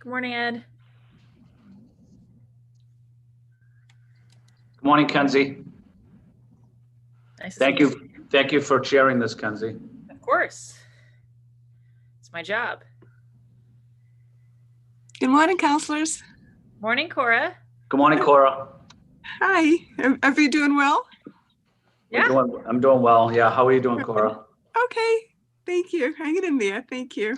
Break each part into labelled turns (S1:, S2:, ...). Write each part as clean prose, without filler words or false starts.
S1: Good morning, Ed.
S2: Good morning, Kenzie.
S1: Nice to
S2: Thank
S1: see
S2: you. Thank you for chairing this, Kenzie.
S1: Of course. It's my job.
S3: Good morning, councillors.
S1: Morning, Cora.
S2: Good morning, Cora.
S3: Hi. Are you doing well?
S1: Yeah.
S2: I'm doing well. Yeah. How are you doing, Cora?
S3: Okay. Thank you. Hang it in there. Thank you.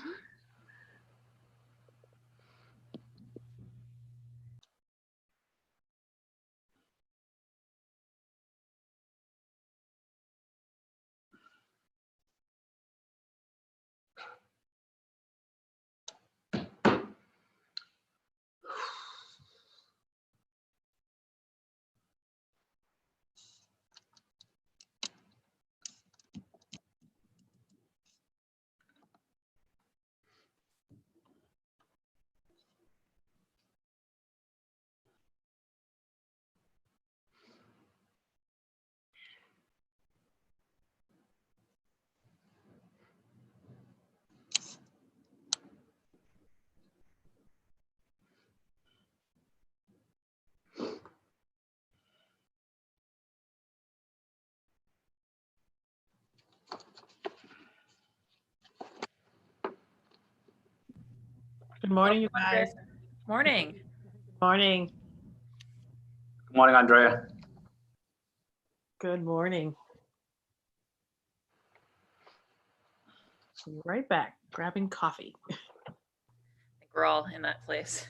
S4: Good morning, you guys.
S1: Morning.
S4: Morning.
S2: Good morning, Andrea.
S4: Good morning. Be right back, grabbing coffee.
S1: I think we're all in that place.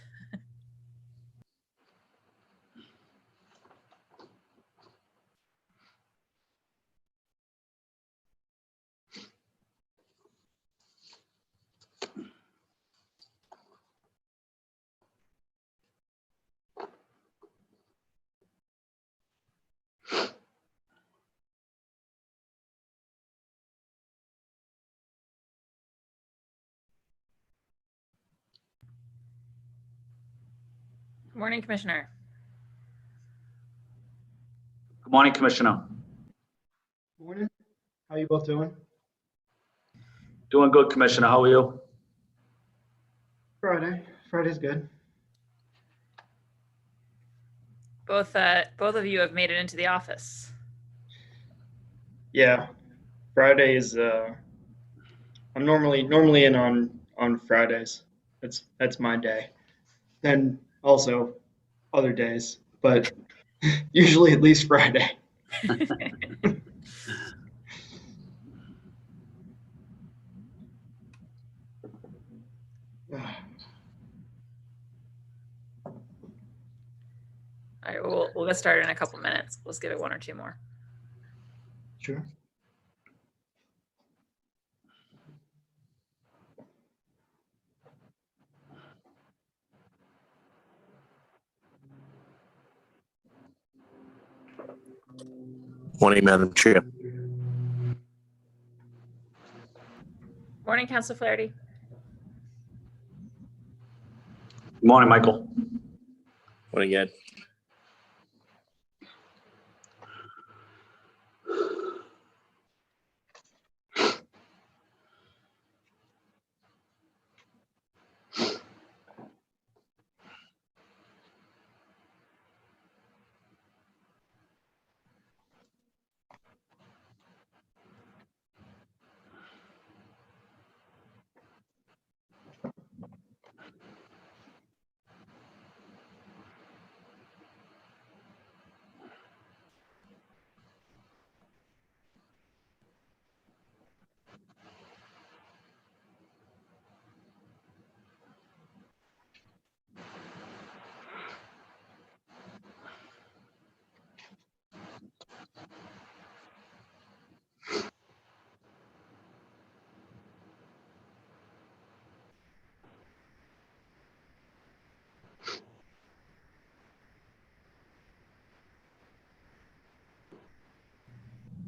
S1: Good morning, Commissioner.
S2: Good morning, Commissioner.
S5: Morning. How you both doing?
S2: Doing good, Commissioner. How are you?
S5: Friday's good.
S1: Both of you have made it into the office.
S5: Yeah, Friday is. I'm normally in on Fridays. That's my day. And also other days, but usually at least Friday.
S1: All right, we'll get started in a couple minutes. Let's give it 1 or 2 more.
S5: Sure.
S6: Morning, Madam Chair.
S1: Morning, Councillor Flaherty.
S2: Good morning, Michael.
S6: Morning, Ed.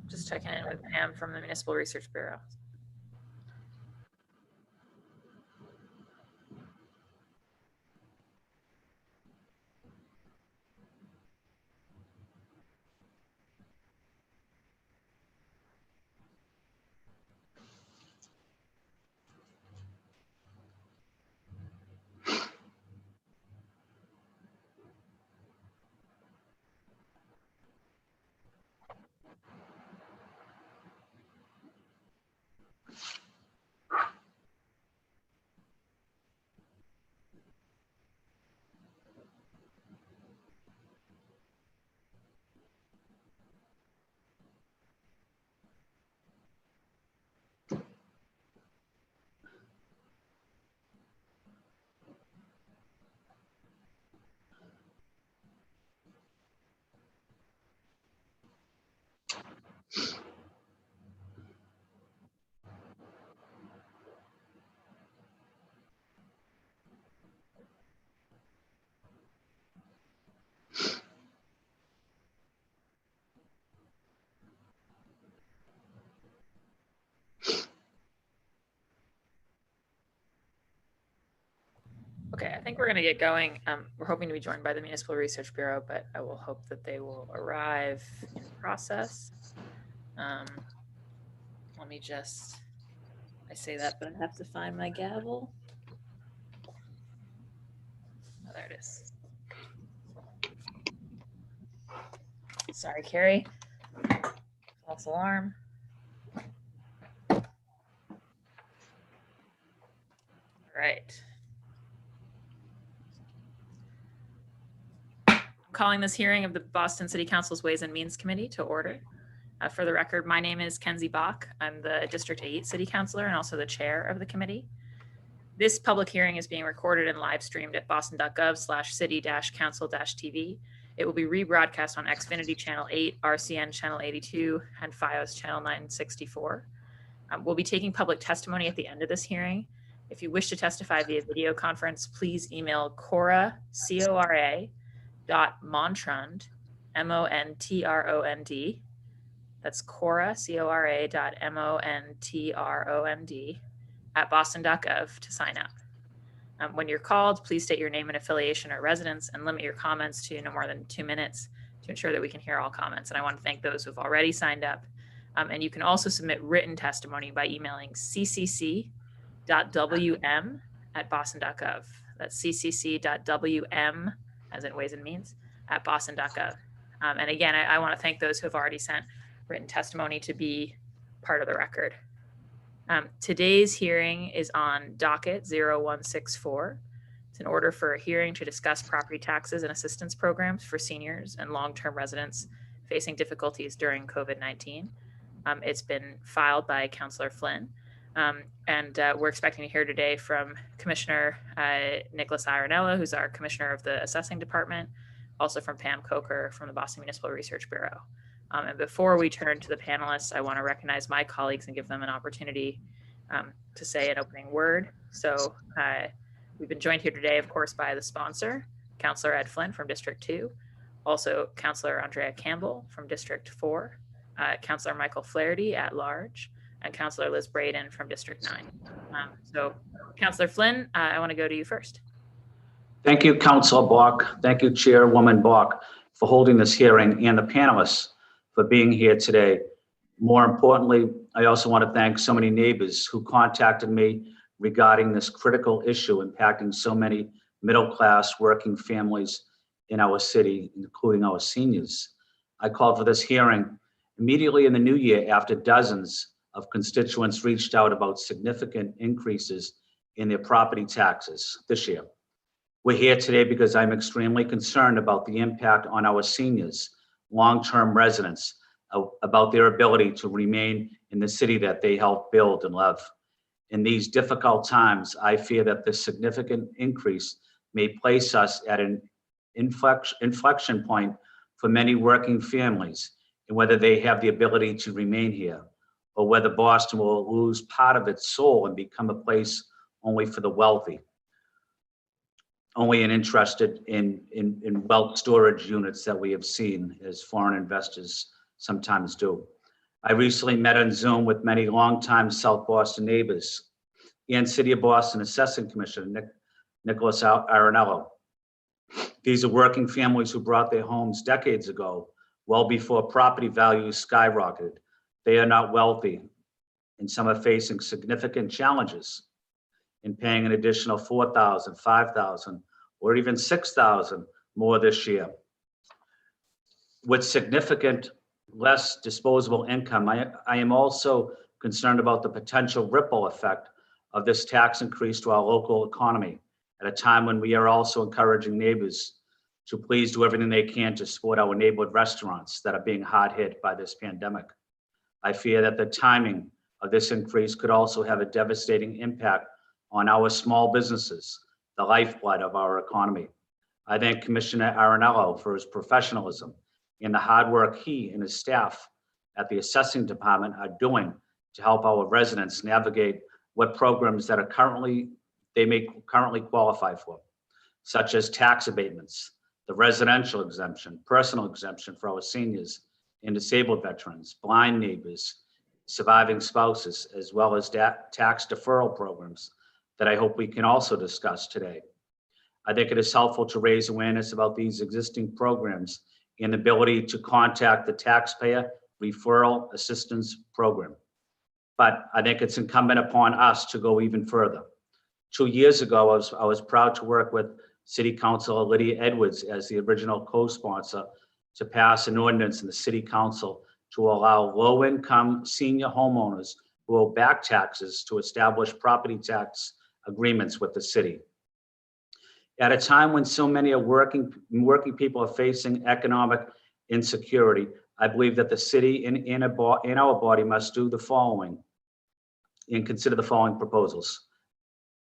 S1: Just checking in with Pam from the Municipal Research Bureau. I think we're going to get going. We're hoping to be joined by the Municipal Research Bureau, but I will hope that they will arrive in process. Let me just, I say that, but I have to find my gavel. Oh, there it is. Sorry, Carrie. False alarm. All right. I'm calling this hearing of the Boston City Council's Ways and Means Committee to order. For the record, my name is Kenzie Bach. I'm the District 8 City Councilor and also the chair of the committee. This public hearing is being recorded and live streamed at boston.gov/city-council-tv. It will be rebroadcast on Xfinity Channel 8, RCN Channel 82, and FiOS Channel 964. We'll be taking public testimony at the end of this hearing. If you wish to testify via video conference, please email Cora, CORA.Montrond, MONTROND. That's Cora, CORA.MONTROND at boston.gov to sign up. When you're called, please state your name and affiliation or residence and limit your comments to no more than 2 minutes to ensure that we can hear all comments. And I want to thank those who've already signed up. And you can also submit written testimony by emailing ccc.wm@boston.gov. That's ccc.wm, as in Ways and Means, at boston.gov. And again, I want to thank those who have already sent written testimony to be part of the record. Today's hearing is on Docket 0164. It's an order for a hearing to discuss property taxes and assistance programs for seniors and long-term residents facing difficulties during COVID-19. It's been filed by Councillor Flynn, and we're expecting to hear today from Commissioner Nicholas Ironello, who's our Commissioner of the Assessing Department, also from Pam Coker from the Boston Municipal Research Bureau. And before we turn to the panelists, I want to recognize my colleagues and give them an opportunity to say an opening word. So we've been joined here today, of course, by the sponsor, Councillor Ed Flynn from District 2, also Councillor Andrea Campbell from District 4, Councillor Michael Flaherty at large, and Councillor Liz Braden from District 9. So Councillor Flynn, I want to go to you first.
S2: Thank you, Councilor Bach. Thank you, Chairwoman Bach, for holding this hearing, and the panelists for being here today. More importantly, I also want to thank so many neighbors who contacted me regarding this critical issue impacting so many middle-class working families in our city, including our seniors. I called for this hearing immediately in the new year after dozens of constituents reached out about significant increases in their property taxes this year. We're here today because I'm extremely concerned about the impact on our seniors, long-term residents, about their ability to remain in the city that they helped build and love. In these difficult times, I fear that this significant increase may place us at an inflection point for many working families, and whether they have the ability to remain here, or whether Boston will lose part of its soul and become a place only for the wealthy, only interested in wealth storage units that we have seen as foreign investors sometimes do. I recently met on Zoom with many longtime South Boston neighbors and City of Boston Assessing Commissioner Nicholas Ironello. These are working families who brought their homes decades ago, well before property values skyrocketed. They are not wealthy, and some are facing significant challenges in paying an additional $4,000, $5,000, or even $6,000 more this year. With significant less disposable income, I am also concerned about the potential ripple effect of this tax increase to our local economy at a time when we are also encouraging neighbors to please do everything they can to support our neighborhood restaurants that are being hard hit by this pandemic. I fear that the timing of this increase could also have a devastating impact on our small businesses, the lifeblood of our economy. I thank Commissioner Ironello for his professionalism and the hard work he and his staff at the Assessing Department are doing to help our residents navigate what programs that they may currently qualify for, such as tax abatements, the residential exemption, personal exemption for our seniors and disabled veterans, blind neighbors, surviving spouses, as well as tax deferral programs that I hope we can also discuss today. I think it is helpful to raise awareness about these existing programs and the ability to contact the taxpayer referral assistance program. But I think it's incumbent upon us to go even further. 2 years ago, I was proud to work with City Councilor Lydia Edwards as the original co-sponsor to pass an ordinance in the City Council to allow low-income senior homeowners who owe back taxes to establish property tax agreements with the city. At a time when so many are working people are facing economic insecurity, I believe that the city in our body must do the following and consider the following proposals.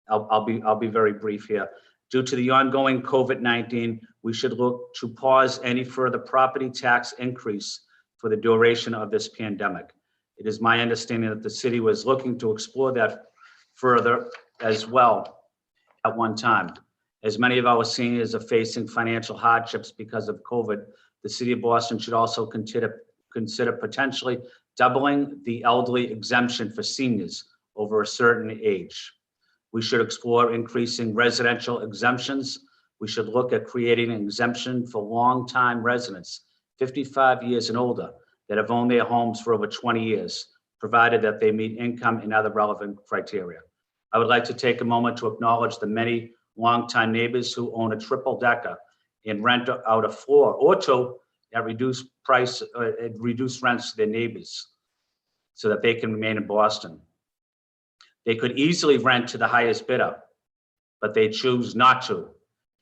S2: I'll be very brief here. Due to the ongoing COVID-19, we should look to pause any further property tax increase for the duration of this pandemic. It is my understanding that the city was looking to explore that further as well at one time. As many of our seniors are facing financial hardships because of COVID, the city of Boston should also consider potentially doubling the elderly exemption for seniors over a certain age. We should explore increasing residential exemptions. We should look at creating an exemption for long-time residents, 55 years and older, that have owned their homes for over 20 years, provided that they meet income and other relevant criteria. I would like to take a moment to acknowledge the many longtime neighbors who own a triple decker and rent out a floor or two at reduced rents to their neighbors so that they can remain in Boston. They could easily rent to the highest bidder, but they choose not to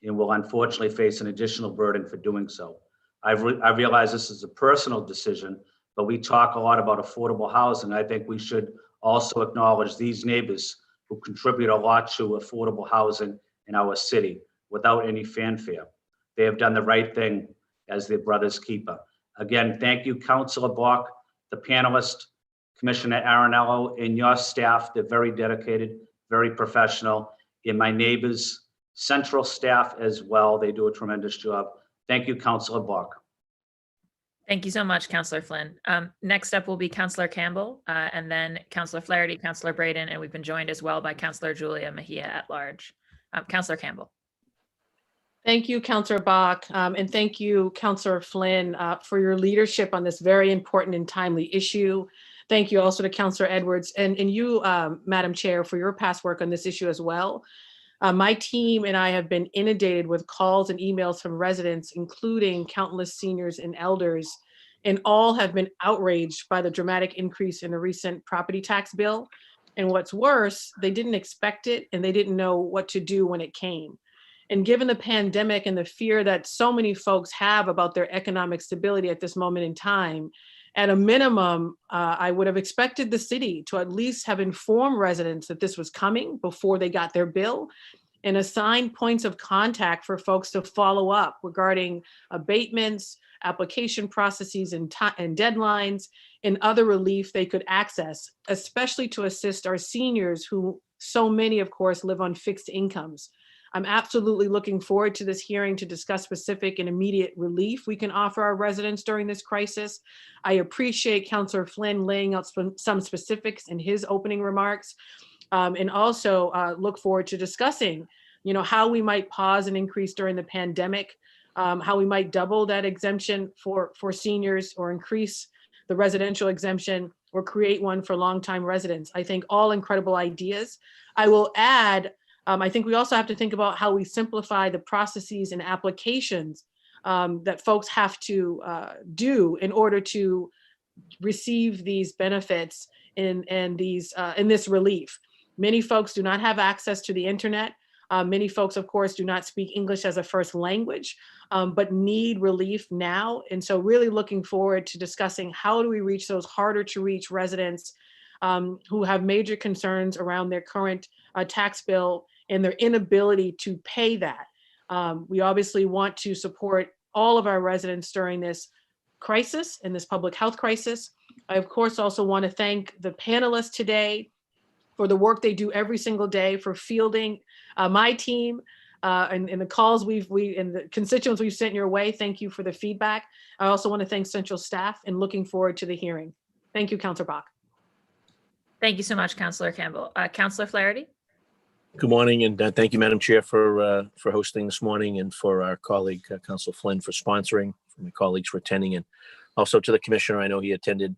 S2: and will unfortunately face an additional burden for doing so. I realize this is a personal decision, but we talk a lot about affordable housing. I think we should also acknowledge these neighbors who contribute a lot to affordable housing in our city without any fanfare. They have done the right thing as their brother's keeper. Again, thank you, Councillor Bach, the panelist, Commissioner Arenello, and your staff. They're very dedicated, very professional, and my neighbors, central staff as well. They do a tremendous job. Thank you, Councillor Bach.
S1: Thank you so much, Councillor Flynn. Next up will be Councillor Campbell, and then Councillor Flaherty, Councillor Braden, and we've been joined as well by Councillor Julia Mejia at large. Councillor Campbell.
S4: Thank you, Councillor Bach, and thank you, Councillor Flynn, for your leadership on this very important and timely issue. Thank you also to Councillor Edwards and you, Madam Chair, for your past work on this issue as well. My team and I have been inundated with calls and emails from residents, including countless seniors and elders, and all have been outraged by the dramatic increase in the recent property tax bill. And what's worse, they didn't expect it and they didn't know what to do when it came. And given the pandemic and the fear that so many folks have about their economic stability at this moment in time, at a minimum, I would have expected the city to at least have informed residents that this was coming before they got their bill and assign points of contact for folks to follow up regarding abatements, application processes and deadlines, and other relief they could access, especially to assist our seniors who so many, of course, live on fixed incomes. I'm absolutely looking forward to this hearing to discuss specific and immediate relief we can offer our residents during this crisis. I appreciate Councillor Flynn laying out some specifics in his opening remarks, and also look forward to discussing, how we might pause an increase during the pandemic, how we might double that exemption for seniors or increase the residential exemption or create one for longtime residents. I think all incredible ideas. I will add, I think we also have to think about how we simplify the processes and applications that folks have to do in order to receive these benefits in this relief. Many folks do not have access to the internet. Many folks, of course, do not speak English as a first language, but need relief now. And so really looking forward to discussing how do we reach those harder to reach residents who have major concerns around their current tax bill and their inability to pay that. We obviously want to support all of our residents during this crisis and this public health crisis. I, of course, also want to thank the panelists today for the work they do every single day, for fielding my team and the calls and the constituents we've sent your way. Thank you for the feedback. I also want to thank central staff and looking forward to the hearing. Thank you, Councillor Bach.
S1: Thank you so much, Councillor Campbell. Councillor Flaherty.
S6: Good morning, and thank you, Madam Chair, for hosting this morning, and for our colleague, Councillor Flynn, for sponsoring, for my colleagues for attending, and also to the Commissioner. I know he attended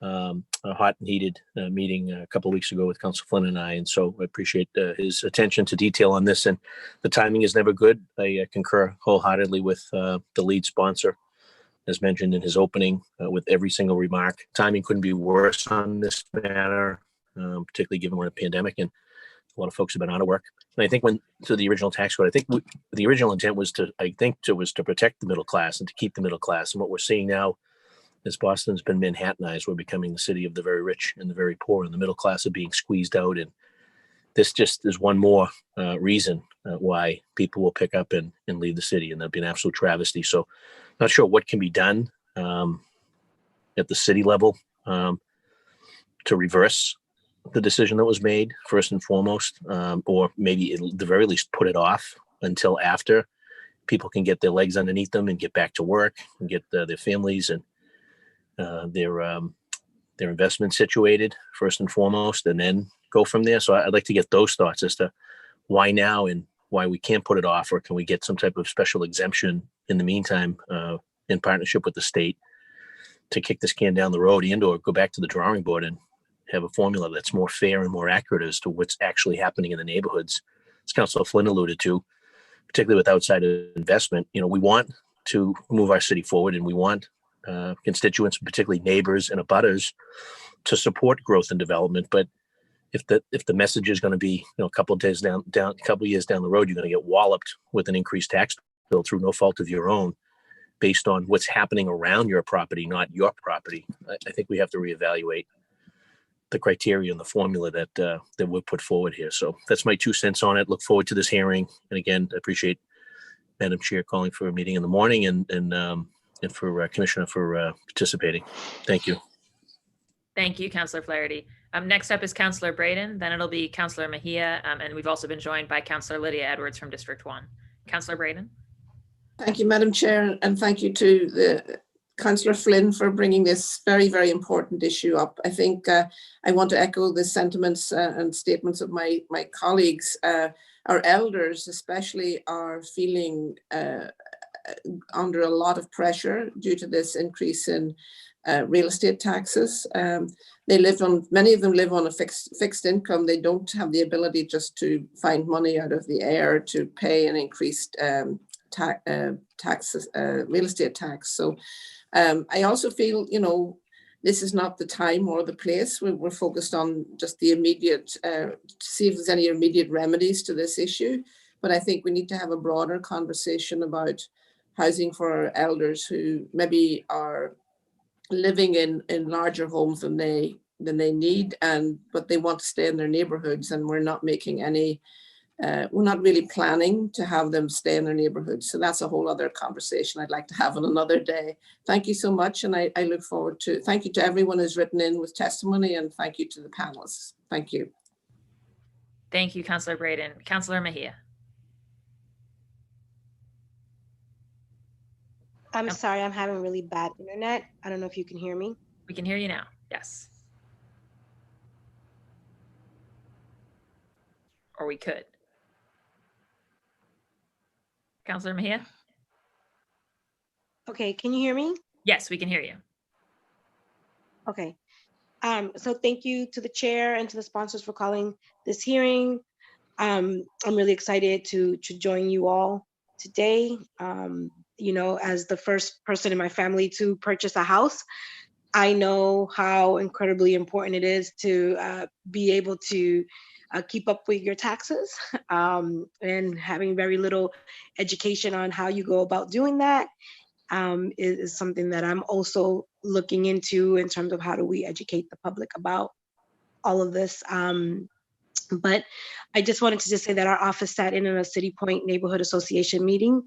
S6: a hot and heated meeting a couple of weeks ago with Councillor Flynn and I, and so I appreciate his attention to detail on this, and the timing is never good. I concur wholeheartedly with the lead sponsor, as mentioned in his opening, with every single remark. Timing couldn't be worse on this matter, particularly given we're in a pandemic and a lot of folks have been out of work. And I think to the original tax code, I think the original intent was to protect the middle class and to keep the middle class. And what we're seeing now, as Boston's been Manhattanized, we're becoming the city of the very rich and the very poor, and the middle class are being squeezed out. And this just is one more reason why people will pick up and leave the city, and that'll be an absolute travesty. So not sure what can be done at the city level to reverse the decision that was made, first and foremost, or maybe at the very least put it off until after people can get their legs underneath them and get back to work and get their families and their investments situated first and foremost, and then go from there. So I'd like to get those thoughts as to why now and why we can't put it off, or can we get some type of special exemption in the meantime in partnership with the state to kick this can down the road, and or go back to the drawing board and have a formula that's more fair and more accurate as to what's actually happening in the neighborhoods. As Councillor Flynn alluded to, particularly with outside investment, we want to move our city forward, and we want constituents, particularly neighbors and abutters, to support growth and development. But if the message is going to be, a couple of years down the road, you're going to get walloped with an increased tax bill through no fault of your own, based on what's happening around your property, not your property. I think we have to reevaluate the criteria and the formula that we've put forward here. So that's my 2 cents on it. Look forward to this hearing. And again, I appreciate Madam Chair calling for a meeting in the morning, and for Commissioner for participating. Thank you.
S1: Thank you, Councillor Flaherty. Next up is Councillor Braden, then it'll be Councillor Mejia, and we've also been joined by Councillor Lydia Edwards from District 1. Councillor Braden.
S3: Thank you, Madam Chair, and thank you to the Councillor Flynn for bringing this very, very important issue up. I think I want to echo the sentiments and statements of my colleagues. Our elders especially are feeling under a lot of pressure due to this increase in real estate taxes. Many of them live on a fixed income. They don't have the ability just to find money out of the air to pay an increased taxes, real estate tax. So I also feel, this is not the time or the place. We're focused on just the immediate, to see if there's any immediate remedies to this issue. But I think we need to have a broader conversation about housing for our elders who maybe are living in larger homes than they need, but they want to stay in their neighborhoods, and we're not making any we're not really planning to have them stay in their neighborhoods. So that's a whole other conversation I'd like to have on another day. Thank you so much. And I look forward to, thank you to everyone who's written in with testimony, and thank you to the panelists. Thank you.
S1: Thank you, Councillor Braden. Councillor Mejia.
S7: I'm sorry, I'm having really bad internet. I don't know if you can hear me.
S1: We can hear you now. Yes. Or we could. Councillor Mejia?
S7: Okay, can you hear me?
S1: Yes, we can hear you.
S7: Okay. So thank you to the chair and to the sponsors for calling this hearing. I'm really excited to join you all today. As the first person in my family to purchase a house, I know how incredibly important it is to be able to keep up with your taxes, and having very little education on how you go about doing that is something that I'm also looking into in terms of how do we educate the public about all of this. But I just wanted to just say that our office sat in a City Point Neighborhood Association meeting,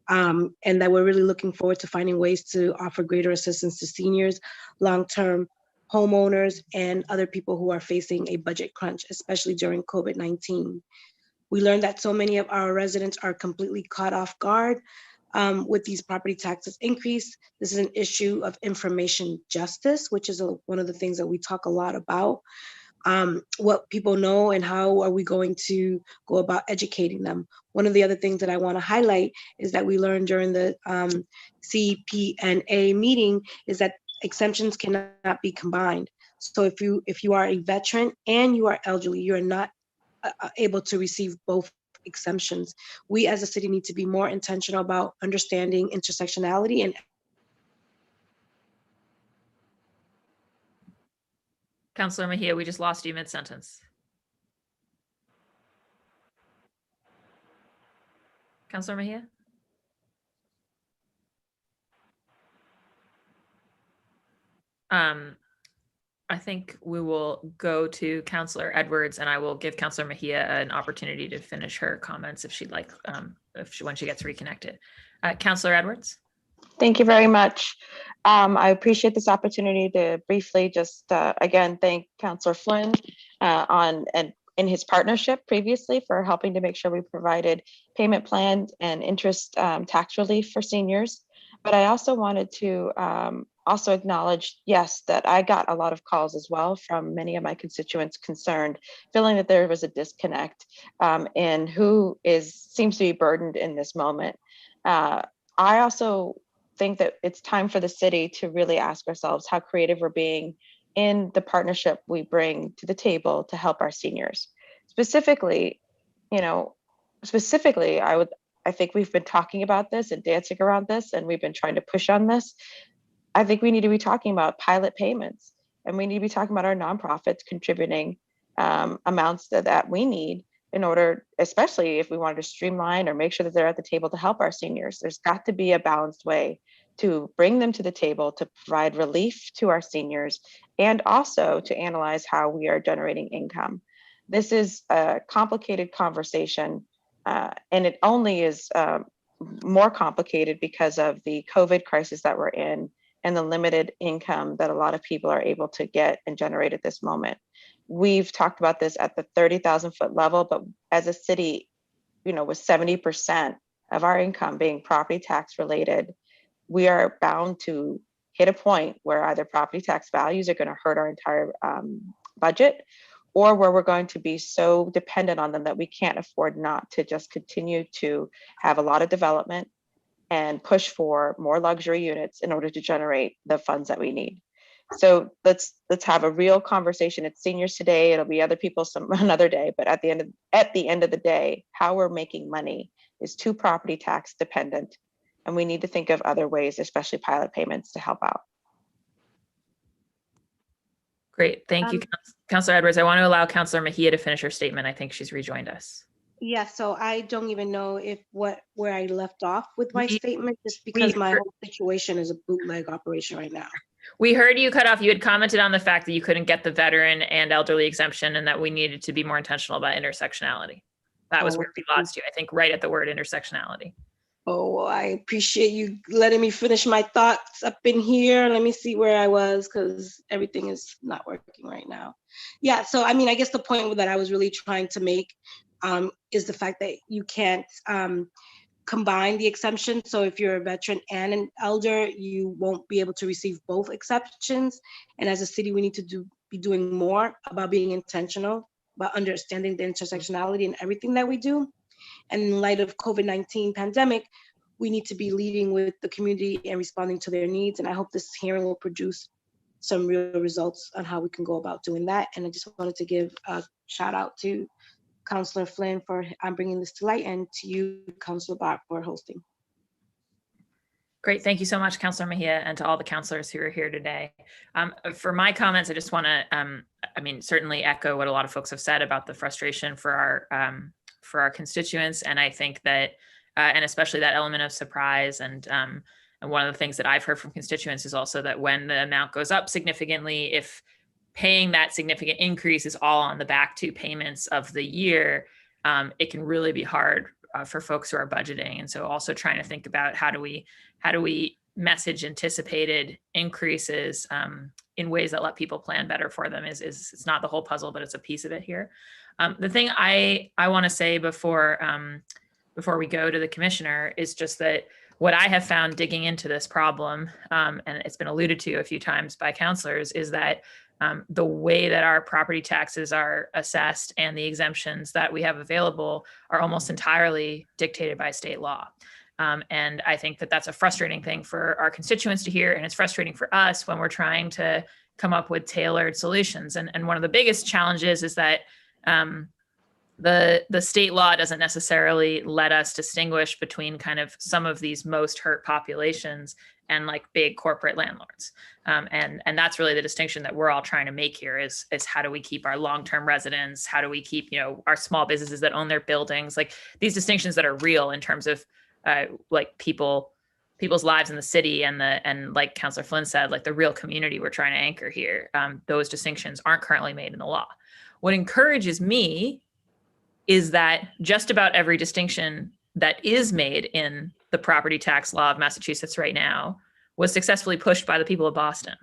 S7: and that we're really looking forward to finding ways to offer greater assistance to seniors, long-term homeowners, and other people who are facing a budget crunch, especially during COVID-19. We learned that so many of our residents are completely caught off guard with these property taxes increase. This is an issue of information justice, which is one of the things that we talk a lot about. what people know and how are we going to go about educating them. One of the other things that I want to highlight is that we learned during the CPNA meeting is that exemptions cannot be combined. So if you are a veteran and you are elderly, you are not able to receive both exemptions. We as a city need to be more intentional about understanding intersectionality and
S1: Councillor Mejia, we just lost you mid-sentence. Councillor Mejia? I think we will go to Councillor Edwards, and I will give Councillor Mejia an opportunity to finish her comments if she'd like, when she gets reconnected. Councillor Edwards?
S8: Thank you very much. I appreciate this opportunity to briefly just again thank Councillor Flynn in his partnership previously for helping to make sure we provided payment plans and interest tax relief for seniors. But I also wanted to also acknowledge, yes, that I got a lot of calls as well from many of my constituents concerned, feeling that there was a disconnect in who seems to be burdened in this moment. I also think that it's time for the city to really ask ourselves how creative we're being in the partnership we bring to the table to help our seniors. Specifically, I think we've been talking about this and dancing around this, and we've been trying to push on this. I think we need to be talking about pilot payments, and we need to be talking about our nonprofits contributing amounts that we need in order, especially if we wanted to streamline or make sure that they're at the table to help our seniors. There's got to be a balanced way to bring them to the table to provide relief to our seniors and also to analyze how we are generating income. This is a complicated conversation, and it only is more complicated because of the COVID crisis that we're in and the limited income that a lot of people are able to get and generate at this moment. We've talked about this at the 30,000 foot level, but as a city, with 70% of our income being property tax related, we are bound to hit a point where either property tax values are going to hurt our entire budget, or where we're going to be so dependent on them that we can't afford not to just continue to have a lot of development and push for more luxury units in order to generate the funds that we need. So let's have a real conversation. It's seniors today. It'll be other people another day. But at the end of the day, how we're making money is too property tax dependent, and we need to think of other ways, especially pilot payments, to help out.
S1: Great, thank you, Councillor Edwards. I want to allow Councillor Mejia to finish her statement. I think she's rejoined us.
S7: Yeah, so I don't even know where I left off with my statement, just because my whole situation is a bootleg operation right now.
S1: We heard you cut off. You had commented on the fact that you couldn't get the veteran and elderly exemption and that we needed to be more intentional about intersectionality. That was where we lost you, I think, right at the word intersectionality.
S7: Oh, I appreciate you letting me finish my thoughts up in here. Let me see where I was, because everything is not working right now. Yeah, so I mean, I guess the point that I was really trying to make is the fact that you can't combine the exemption. So if you're a veteran and an elder, you won't be able to receive both exceptions. And as a city, we need to be doing more about being intentional, about understanding the intersectionality in everything that we do. And in light of COVID-19 pandemic, we need to be leading with the community and responding to their needs. And I hope this hearing will produce some real results on how we can go about doing that. And I just wanted to give a shout out to Councillor Flynn for bringing this to light, and to you, Councillor Bach, for hosting.
S1: Great, thank you so much, Councillor Mejia, and to all the councillors who are here today. For my comments, I just want to, certainly echo what a lot of folks have said about the frustration for our constituents, and I think that, and especially that element of surprise, and one of the things that I've heard from constituents is also that when the amount goes up significantly, if paying that significant increase is all on the back two payments of the year, it can really be hard for folks who are budgeting. And so also trying to think about how do we message anticipated increases in ways that let people plan better for them is it's not the whole puzzle, but it's a piece of it here. The thing I want to say before we go to the commissioner is just that what I have found digging into this problem, and it's been alluded to a few times by councillors, is that the way that our property taxes are assessed and the exemptions that we have available are almost entirely dictated by state law. And I think that that's a frustrating thing for our constituents to hear, and it's frustrating for us when we're trying to come up with tailored solutions. And one of the biggest challenges is that the state law doesn't necessarily let us distinguish between kind of some of these most hurt populations and like big corporate landlords. And that's really the distinction that we're all trying to make here is how do we keep our long-term residents? How do we keep, our small businesses that own their buildings? Like these distinctions that are real in terms of like people's lives in the city and like Councillor Flynn said, like the real community we're trying to anchor here. Those distinctions aren't currently made in the law. What encourages me is that just about every distinction that is made in the property tax law of Massachusetts right now was successfully pushed by the people of Boston.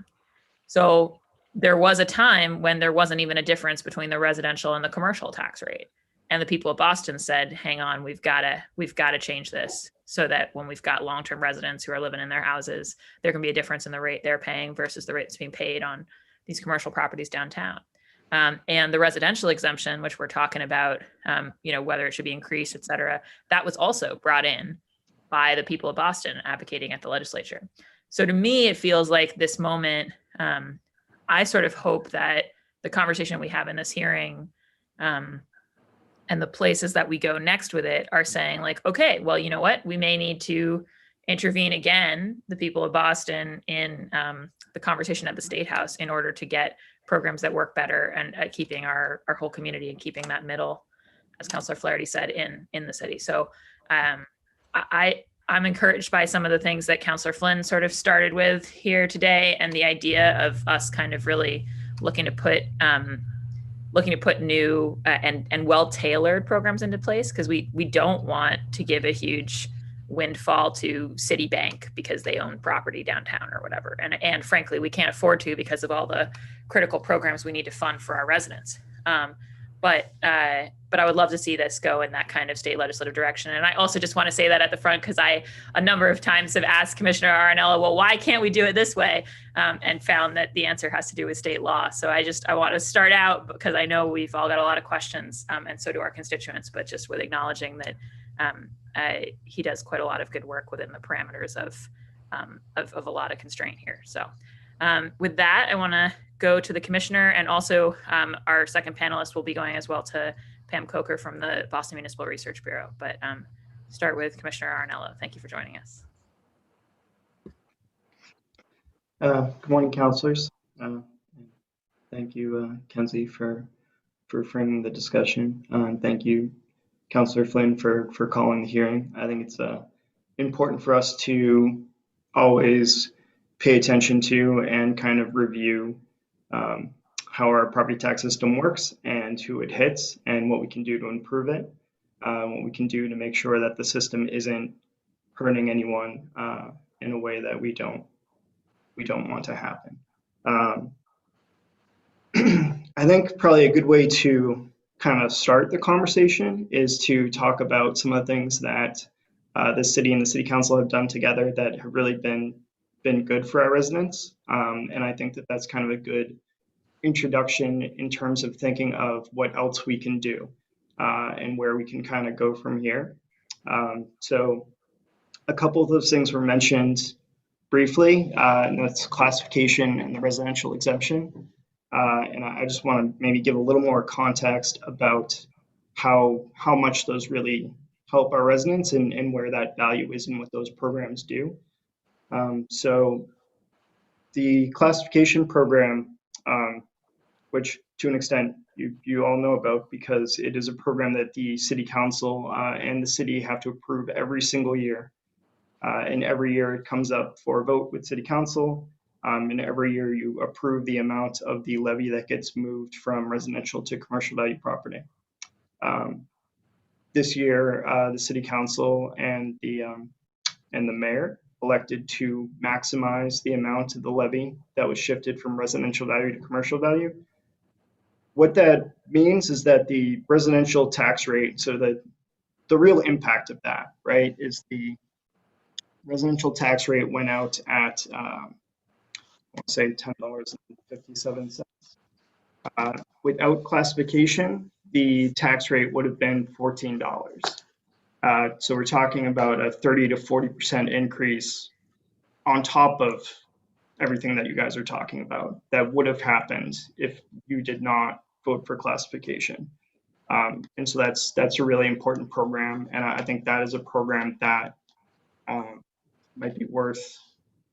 S1: So there was a time when there wasn't even a difference between the residential and the commercial tax rate. And the people of Boston said, hang on, we've got to change this so that when we've got long-term residents who are living in their houses, there can be a difference in the rate they're paying versus the rate that's being paid on these commercial properties downtown. And the residential exemption, which we're talking about, whether it should be increased, et cetera, that was also brought in by the people of Boston advocating at the legislature. So to me, it feels like this moment, I sort of hope that the conversation we have in this hearing and the places that we go next with it are saying like, okay, well, you know what, we may need to intervene again, the people of Boston in the conversation at the State House in order to get programs that work better and keeping our whole community and keeping that middle, as Councillor Flaherty said, in the city. So I'm encouraged by some of the things that Councillor Flynn sort of started with here today, and the idea of us kind of really looking to put new and well-tailored programs into place, because we don't want to give a huge windfall to Citibank because they own property downtown or whatever. And frankly, we can't afford to because of all the critical programs we need to fund for our residents. But I would love to see this go in that kind of state legislative direction. And I also just want to say that at the front, because I a number of times have asked Commissioner Arnella, well, why can't we do it this way? And found that the answer has to do with state law. So I want to start out, because I know we've all got a lot of questions, and so do our constituents, but just with acknowledging that he does quite a lot of good work within the parameters of a lot of constraint here. So with that, I want to go to the commissioner, and also our second panelist will be going as well to Pam Coker from the Boston Municipal Research Bureau. But start with Commissioner Arnella. Thank you for joining us.
S5: Good morning, councilors. Thank you, Kenzie, for framing the discussion. Thank you, Councillor Flynn, for calling the hearing. I think it's important for us to always pay attention to and kind of review how our property tax system works and who it hits and what we can do to improve it, what we can do to make sure that the system isn't hurting anyone in a way that we don't want to happen. I think probably a good way to kind of start the conversation is to talk about some of the things that the city and the city council have done together that have really been good for our residents. And I think that that's kind of a good introduction in terms of thinking of what else we can do and where we can kind of go from here. So a couple of those things were mentioned briefly, and that's classification and the residential exemption. And I just want to maybe give a little more context about how much those really help our residents and where that value is and what those programs do. So the classification program, which to an extent you all know about because it is a program that the city council and the city have to approve every single year. And every year it comes up for a vote with city council. And every year you approve the amount of the levy that gets moved from residential to commercial value property. This year, the city council and the mayor elected to maximize the amount of the levy that was shifted from residential value to commercial value. What that means is that the residential tax rate, so the real impact of that, right, is the residential tax rate went out at want to say $10.57. Without classification, the tax rate would have been $14. So we're talking about a 30 to 40% increase on top of everything that you guys are talking about that would have happened if you did not vote for classification. And so that's a really important program. And I think that is a program that might be worth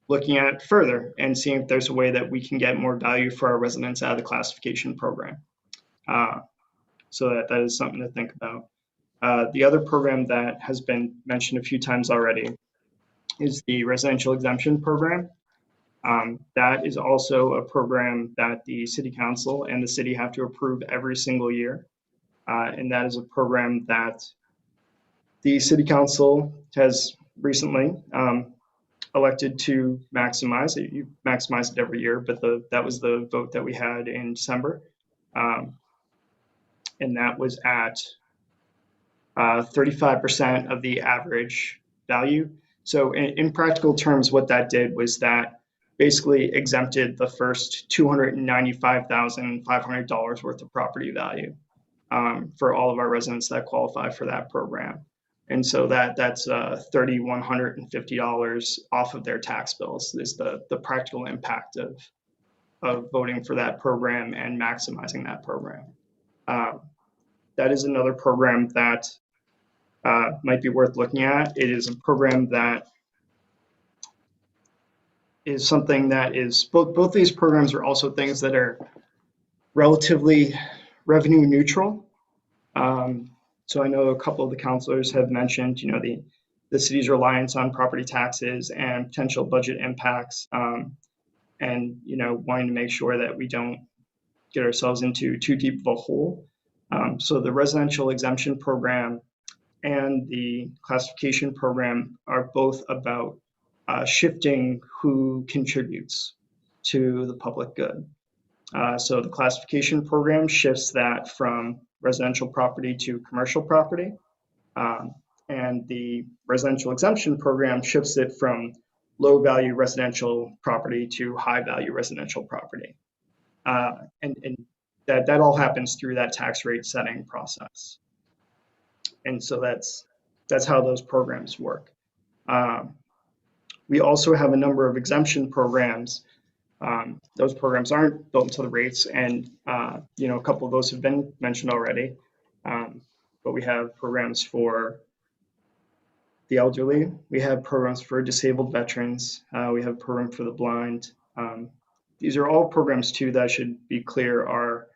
S5: looking at further and seeing if there's a way that we can get more value for our residents out of the classification program. So that is something to think about. The other program that has been mentioned a few times already is the residential exemption program. That is also a program that the city council and the city have to approve every single year. And that is a program that the city council has recently elected to maximize. You maximize it every year, but that was the vote that we had in December. And that was at 35% of the average value. So in practical terms, what that did was that basically exempted the first $295,500 worth of property value for all of our residents that qualify for that program. And so that's $3,150 off of their tax bills is the practical impact of voting for that program and maximizing that program. That is another program that might be worth looking at. It is a program that is something that is, both these programs are also things that are relatively revenue neutral. So I know a couple of the councilors have mentioned, the city's reliance on property taxes and potential budget impacts, and wanting to make sure that we don't get ourselves into too deep of a hole. So the residential exemption program and the classification program are both about shifting who contributes to the public good. So the classification program shifts that from residential property to commercial property. And the residential exemption program shifts it from low value residential property to high value residential property. And that all happens through that tax rate setting process. And so that's how those programs work. We also have a number of exemption programs. Those programs aren't built into the rates, and a couple of those have been mentioned already. But we have programs for the elderly. We have programs for disabled veterans. We have a program for the blind. These are all programs too that should be clear are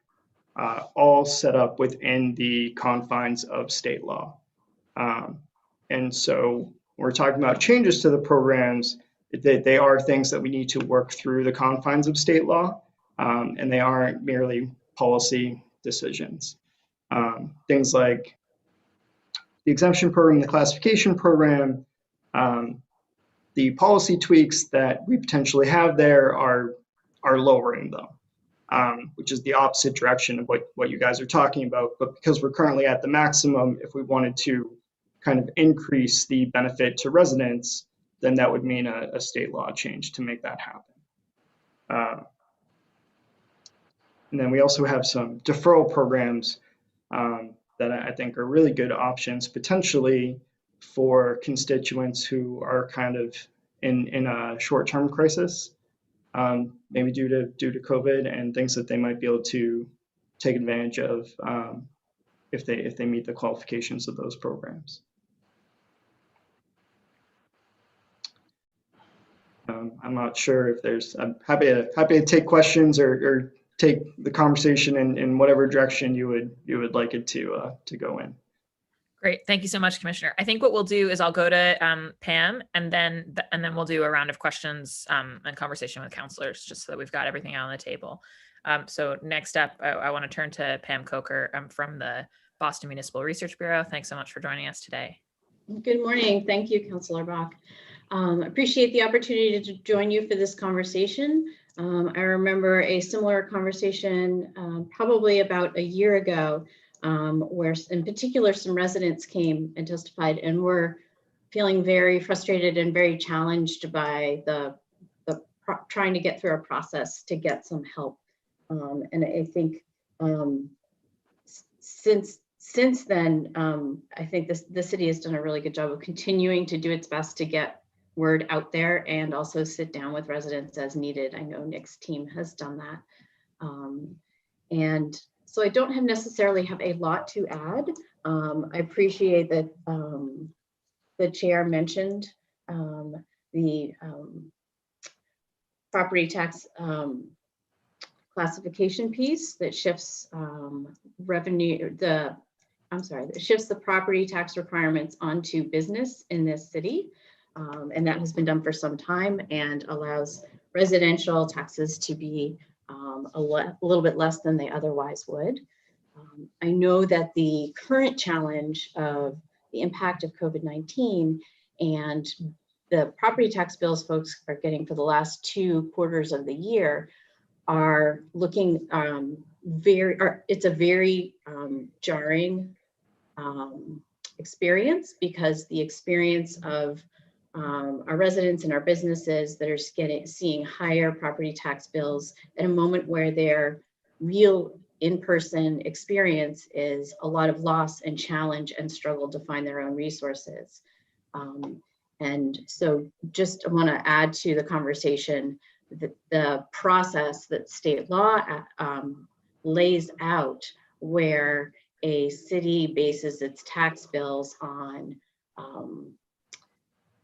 S5: all set up within the confines of state law. And so when we're talking about changes to the programs, they are things that we need to work through the confines of state law, and they aren't merely policy decisions. Things like the exemption program, the classification program, the policy tweaks that we potentially have there are lowering them, which is the opposite direction of what you guys are talking about. But because we're currently at the maximum, if we wanted to kind of increase the benefit to residents, then that would mean a state law change to make that happen. And then we also have some deferral programs that I think are really good options potentially for constituents who are kind of in a short-term crisis, maybe due to COVID and things that they might be able to take advantage of if they meet the qualifications of those programs. I'm not sure if I'm happy to take questions or take the conversation in whatever direction you would like it to go in.
S1: Great. Thank you so much, Commissioner. I think what we'll do is I'll go to Pam and then we'll do a round of questions and conversation with councilors just so that we've got everything out on the table. So next up, I want to turn to Pam Coker from the Boston Municipal Research Bureau. Thanks so much for joining us today.
S9: Good morning. Thank you, Councillor Bach. Appreciate the opportunity to join you for this conversation. I remember a similar conversation probably about a year ago where in particular some residents came and testified and were feeling very frustrated and very challenged by the trying to get through a process to get some help. And I think since then, I think the city has done a really good job of continuing to do its best to get word out there and also sit down with residents as needed. I know Nick's team has done that. And so I don't necessarily have a lot to add. I appreciate that the chair mentioned the property tax classification piece that shifts revenue, that shifts the property tax requirements onto business in this city. And that has been done for some time and allows residential taxes to be a little bit less than they otherwise would. I know that the current challenge of the impact of COVID-19 and the property tax bills folks are getting for the last 2 quarters of the year are looking it's a very jarring experience, because the experience of our residents and our businesses that are seeing higher property tax bills at a moment where their real in-person experience is a lot of loss and challenge and struggle to find their own resources. And so just want to add to the conversation that the process that state law lays out, where a city bases its tax bills on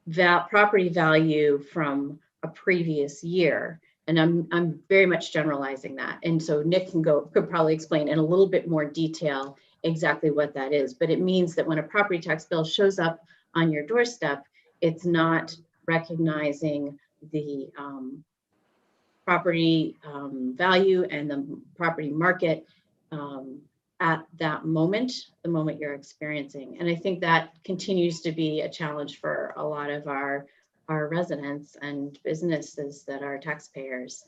S9: that property value from a previous year. And I'm very much generalizing that. And so Nick could probably explain in a little bit more detail exactly what that is. But it means that when a property tax bill shows up on your doorstep, it's not recognizing the property value and the property market at that moment, the moment you're experiencing. And I think that continues to be a challenge for a lot of our residents and businesses that are taxpayers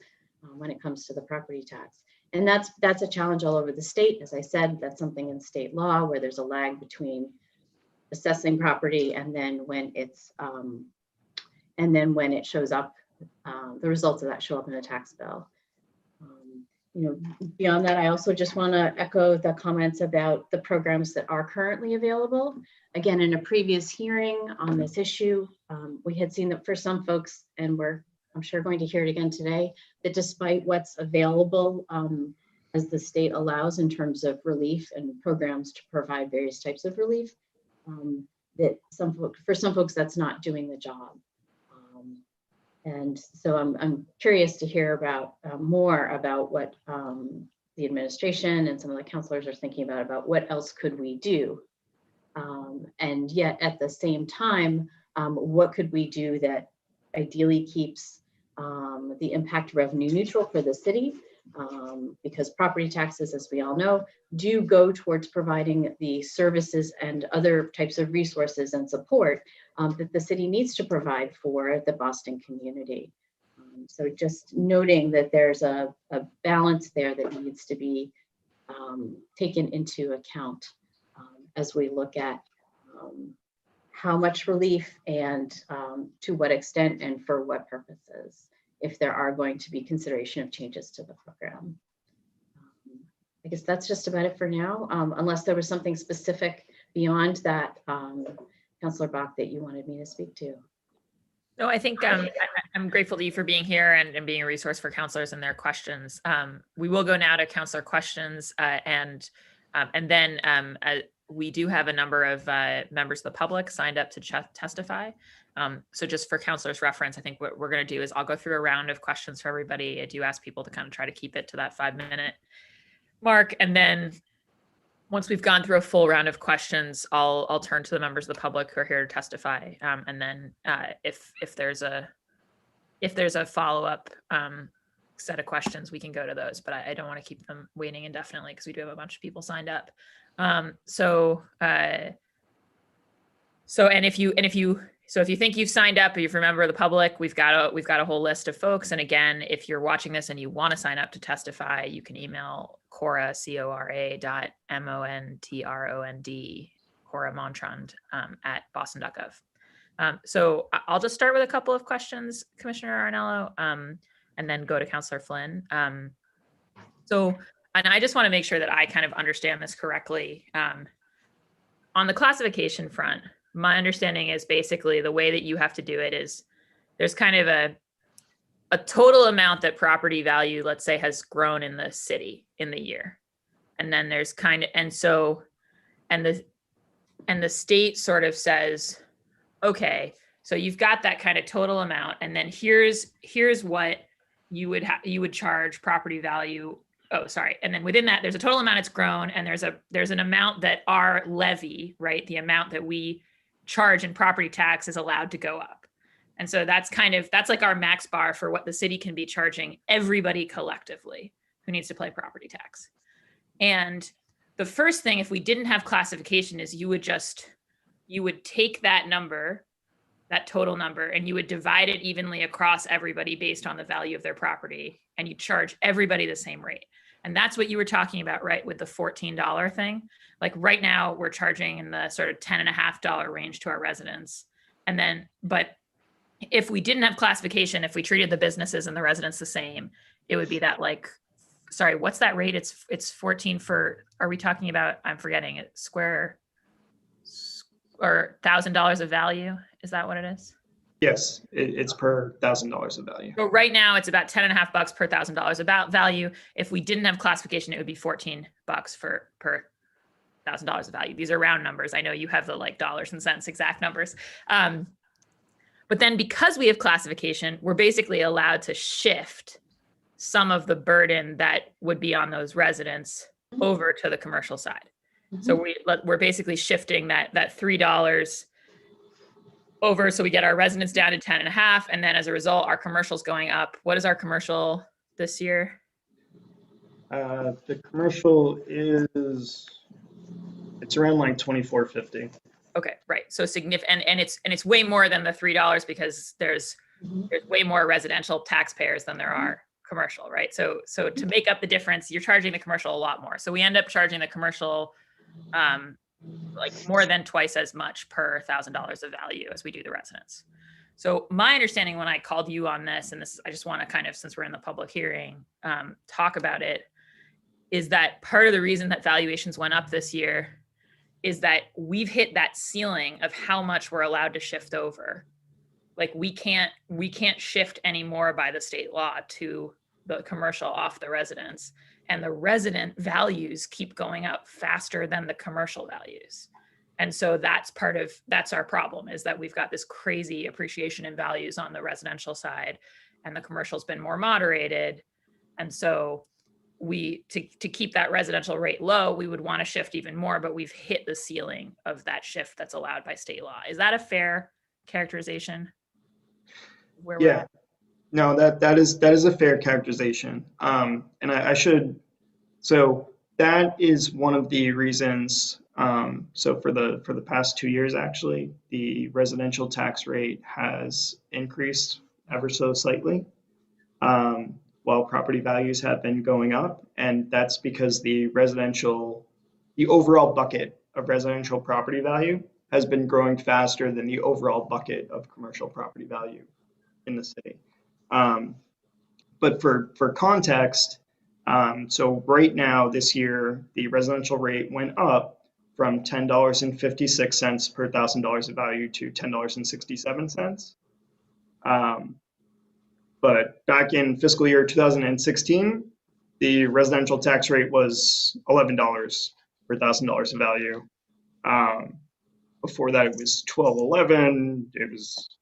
S9: when it comes to the property tax. And that's a challenge all over the state. As I said, that's something in state law where there's a lag between assessing property and then when it's when it shows up, the results of that show up in a tax bill. Beyond that, I also just want to echo the comments about the programs that are currently available. Again, in a previous hearing on this issue, we had seen that for some folks, and I'm sure going to hear it again today, that despite what's available as the state allows in terms of relief and programs to provide various types of relief, that for some folks that's not doing the job. And so I'm curious to hear about more about what the administration and some of the councilors are thinking about what else could we do? And yet at the same time, what could we do that ideally keeps the impact revenue neutral for the city? Because property taxes, as we all know, do go towards providing the services and other types of resources and support that the city needs to provide for the Boston community. So just noting that there's a balance there that needs to be taken into account as we look at how much relief and to what extent and for what purposes, if there are going to be consideration of changes to the program. I guess that's just about it for now, unless there was something specific beyond that, Councillor Bach, that you wanted me to speak to.
S1: No, I think I'm grateful to you for being here and being a resource for councilors and their questions. We will go now to councilor questions and then we do have a number of members of the public signed up to testify. So just for councilors' reference, I think what we're going to do is I'll go through a round of questions for everybody. I do ask people to kind of try to keep it to that 5-minute mark. And then once we've gone through a full round of questions, I'll turn to the members of the public who are here to testify. And then if there's a follow-up set of questions, we can go to those, but I don't want to keep them waiting indefinitely because we do have a bunch of people signed up. So if you think you've signed up, or you've remembered the public, we've got a whole list of folks. And again, if you're watching this and you want to sign up to testify, you can email Cora, CORA.MONTROND, Cora Montrond, at boston.gov. So I'll just start with a couple of questions, Commissioner Arnello, and then go to Councillor Flynn. And I just want to make sure that I kind of understand this correctly. On the classification front, my understanding is basically the way that you have to do it is there's kind of a total amount that property value, let's say, has grown in the city in the year. And then there's kind of, and the state sort of says, okay, so you've got that kind of total amount, and then here's what you would charge property value. Oh, sorry. And then within that, there's a total amount it's grown, and there's an amount that our levy, right, the amount that we charge in property tax is allowed to go up. And so that's like our max bar for what the city can be charging everybody collectively who needs to pay property tax. And the first thing, if we didn't have classification, is you would take that number, that total number, and you would divide it evenly across everybody based on the value of their property, and you charge everybody the same rate. And that's what you were talking about, right, with the $14 thing. Like right now, we're charging in the sort of $10.50 range to our residents. And then, but if we didn't have classification, if we treated the businesses and the residents the same, it would be that, like, sorry, what's that rate? It's 14 for, are we talking about, I'm forgetting it, square or $1,000 of value? Is that what it is?
S5: Yes, it's per $1,000 of value.
S1: So right now it's about $10.50 per $1,000 about value. If we didn't have classification, it would be $14 per $1,000 of value. These are round numbers. I know you have the like dollars and cents exact numbers. But then because we have classification, we're basically allowed to shift some of the burden that would be on those residents over to the commercial side. So we're basically shifting that $3 over, so we get our residents down to 10.5, and then as a result, our commercial's going up. What is our commercial this year?
S5: The commercial it's around like $24.50.
S1: Okay, right. So significant, and it's way more than the $3 because there's way more residential taxpayers than there are commercial, right? So to make up the difference, you're charging the commercial a lot more. So we end up charging the commercial like more than twice as much per $1,000 of value as we do the residents. So my understanding when I called you on this, and this, I just want to kind of, since we're in the public hearing, talk about it, is that part of the reason that valuations went up this year is that we've hit that ceiling of how much we're allowed to shift over. Like we can't shift anymore by the state law to the commercial off the residents, and the resident values keep going up faster than the commercial values. And so that's our problem, is that we've got this crazy appreciation in values on the residential side, and the commercial's been more moderated. And so to keep that residential rate low, we would want to shift even more, but we've hit the ceiling of that shift that's allowed by state law. Is that a fair characterization?
S5: Yeah, no, that is a fair characterization. And so that is one of the reasons. So for the past 2 years, actually, the residential tax rate has increased ever so slightly, while property values have been going up. And that's because the overall bucket of residential property value has been growing faster than the overall bucket of commercial property value in the city. But for context, so right now this year, the residential rate went up from $10.56 per $1,000 of value to $10.67. But back in fiscal year 2016, the residential tax rate was $11 per $1,000 of value. Before that, it was $12.11. It was,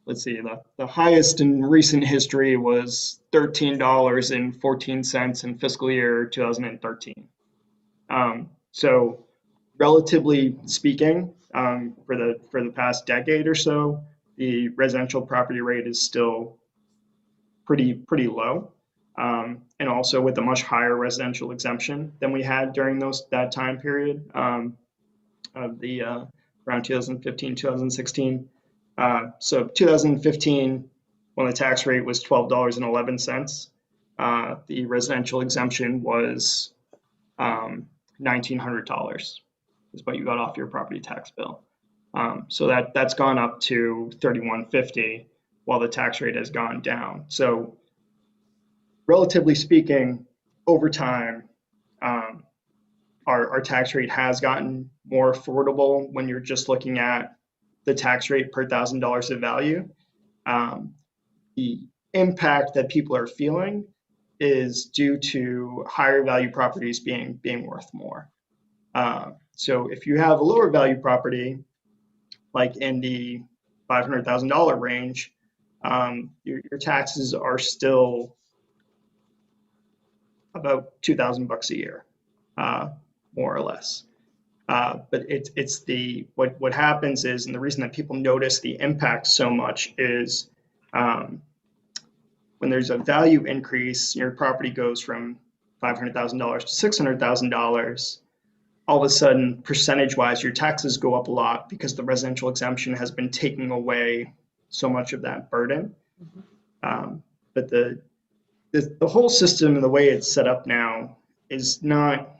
S5: let's see, the highest in recent history was $13.14 in fiscal year 2013. So relatively speaking, for the past decade or so, the residential property rate is still pretty low, and also with a much higher residential exemption than we had during that time period of the around 2015, 2016. So 2015, when the tax rate was $12.11, the residential exemption was $1,900 is what you got off your property tax bill. So that's gone up to $31.50 while the tax rate has gone down. So relatively speaking, over time, our tax rate has gotten more affordable when you're just looking at the tax rate per $1,000 of value. The impact that people are feeling is due to higher value properties being worth more. So if you have a lower value property, like in the $500,000 range, your taxes are still about $2,000 a year, more or less. But it's what happens is, and the reason that people notice the impact so much is when there's a value increase, your property goes from $500,000 to $600,000. All of a sudden, percentage-wise, your taxes go up a lot because the residential exemption has been taking away so much of that burden. But the whole system and the way it's set up now is not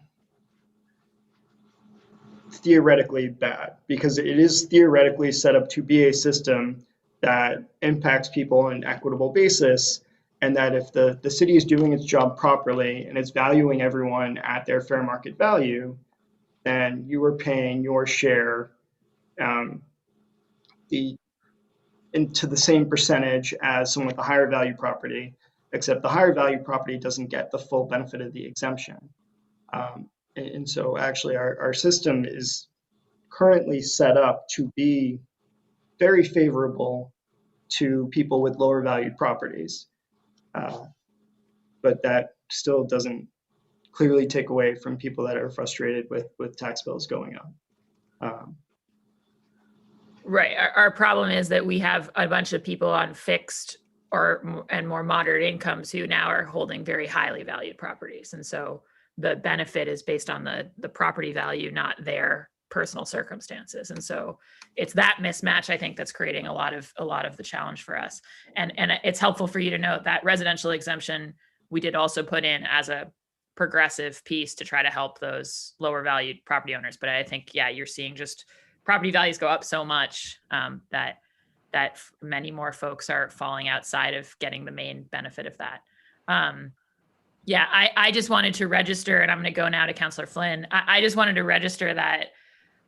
S5: theoretically bad, because it is theoretically set up to be a system that impacts people on an equitable basis, and that if the city is doing its job properly and it's valuing everyone at their fair market value, then you are paying your share into the same percentage as someone with a higher value property, except the higher value property doesn't get the full benefit of the exemption. And so actually our system is currently set up to be very favorable to people with lower valued properties. But that still doesn't clearly take away from people that are frustrated with tax bills going up.
S1: Right. Our problem is that we have a bunch of people on fixed and more moderate incomes who now are holding very highly valued properties. And so the benefit is based on the property value, not their personal circumstances. And so it's that mismatch, I think, that's creating a lot of the challenge for us. And it's helpful for you to note that residential exemption, we did also put in as a progressive piece to try to help those lower valued property owners. But I think, yeah, you're seeing just property values go up so much that many more folks are falling outside of getting the main benefit of that. Yeah, I just wanted to register, and I'm going to go now to Councillor Flynn. I just wanted to register that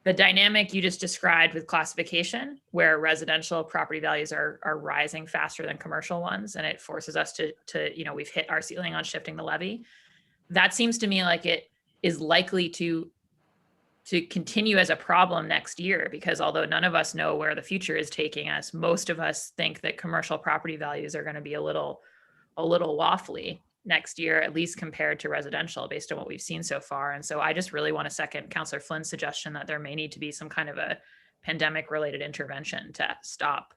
S1: the dynamic you just described with classification, where residential property values are rising faster than commercial ones, and it forces us to we've hit our ceiling on shifting the levy. That seems to me like it is likely to continue as a problem next year, because although none of us know where the future is taking us, most of us think that commercial property values are going to be a little waffly next year, at least compared to residential, based on what we've seen so far. And so I just really want to second Councillor Flynn's suggestion that there may need to be some kind of a pandemic related intervention to stop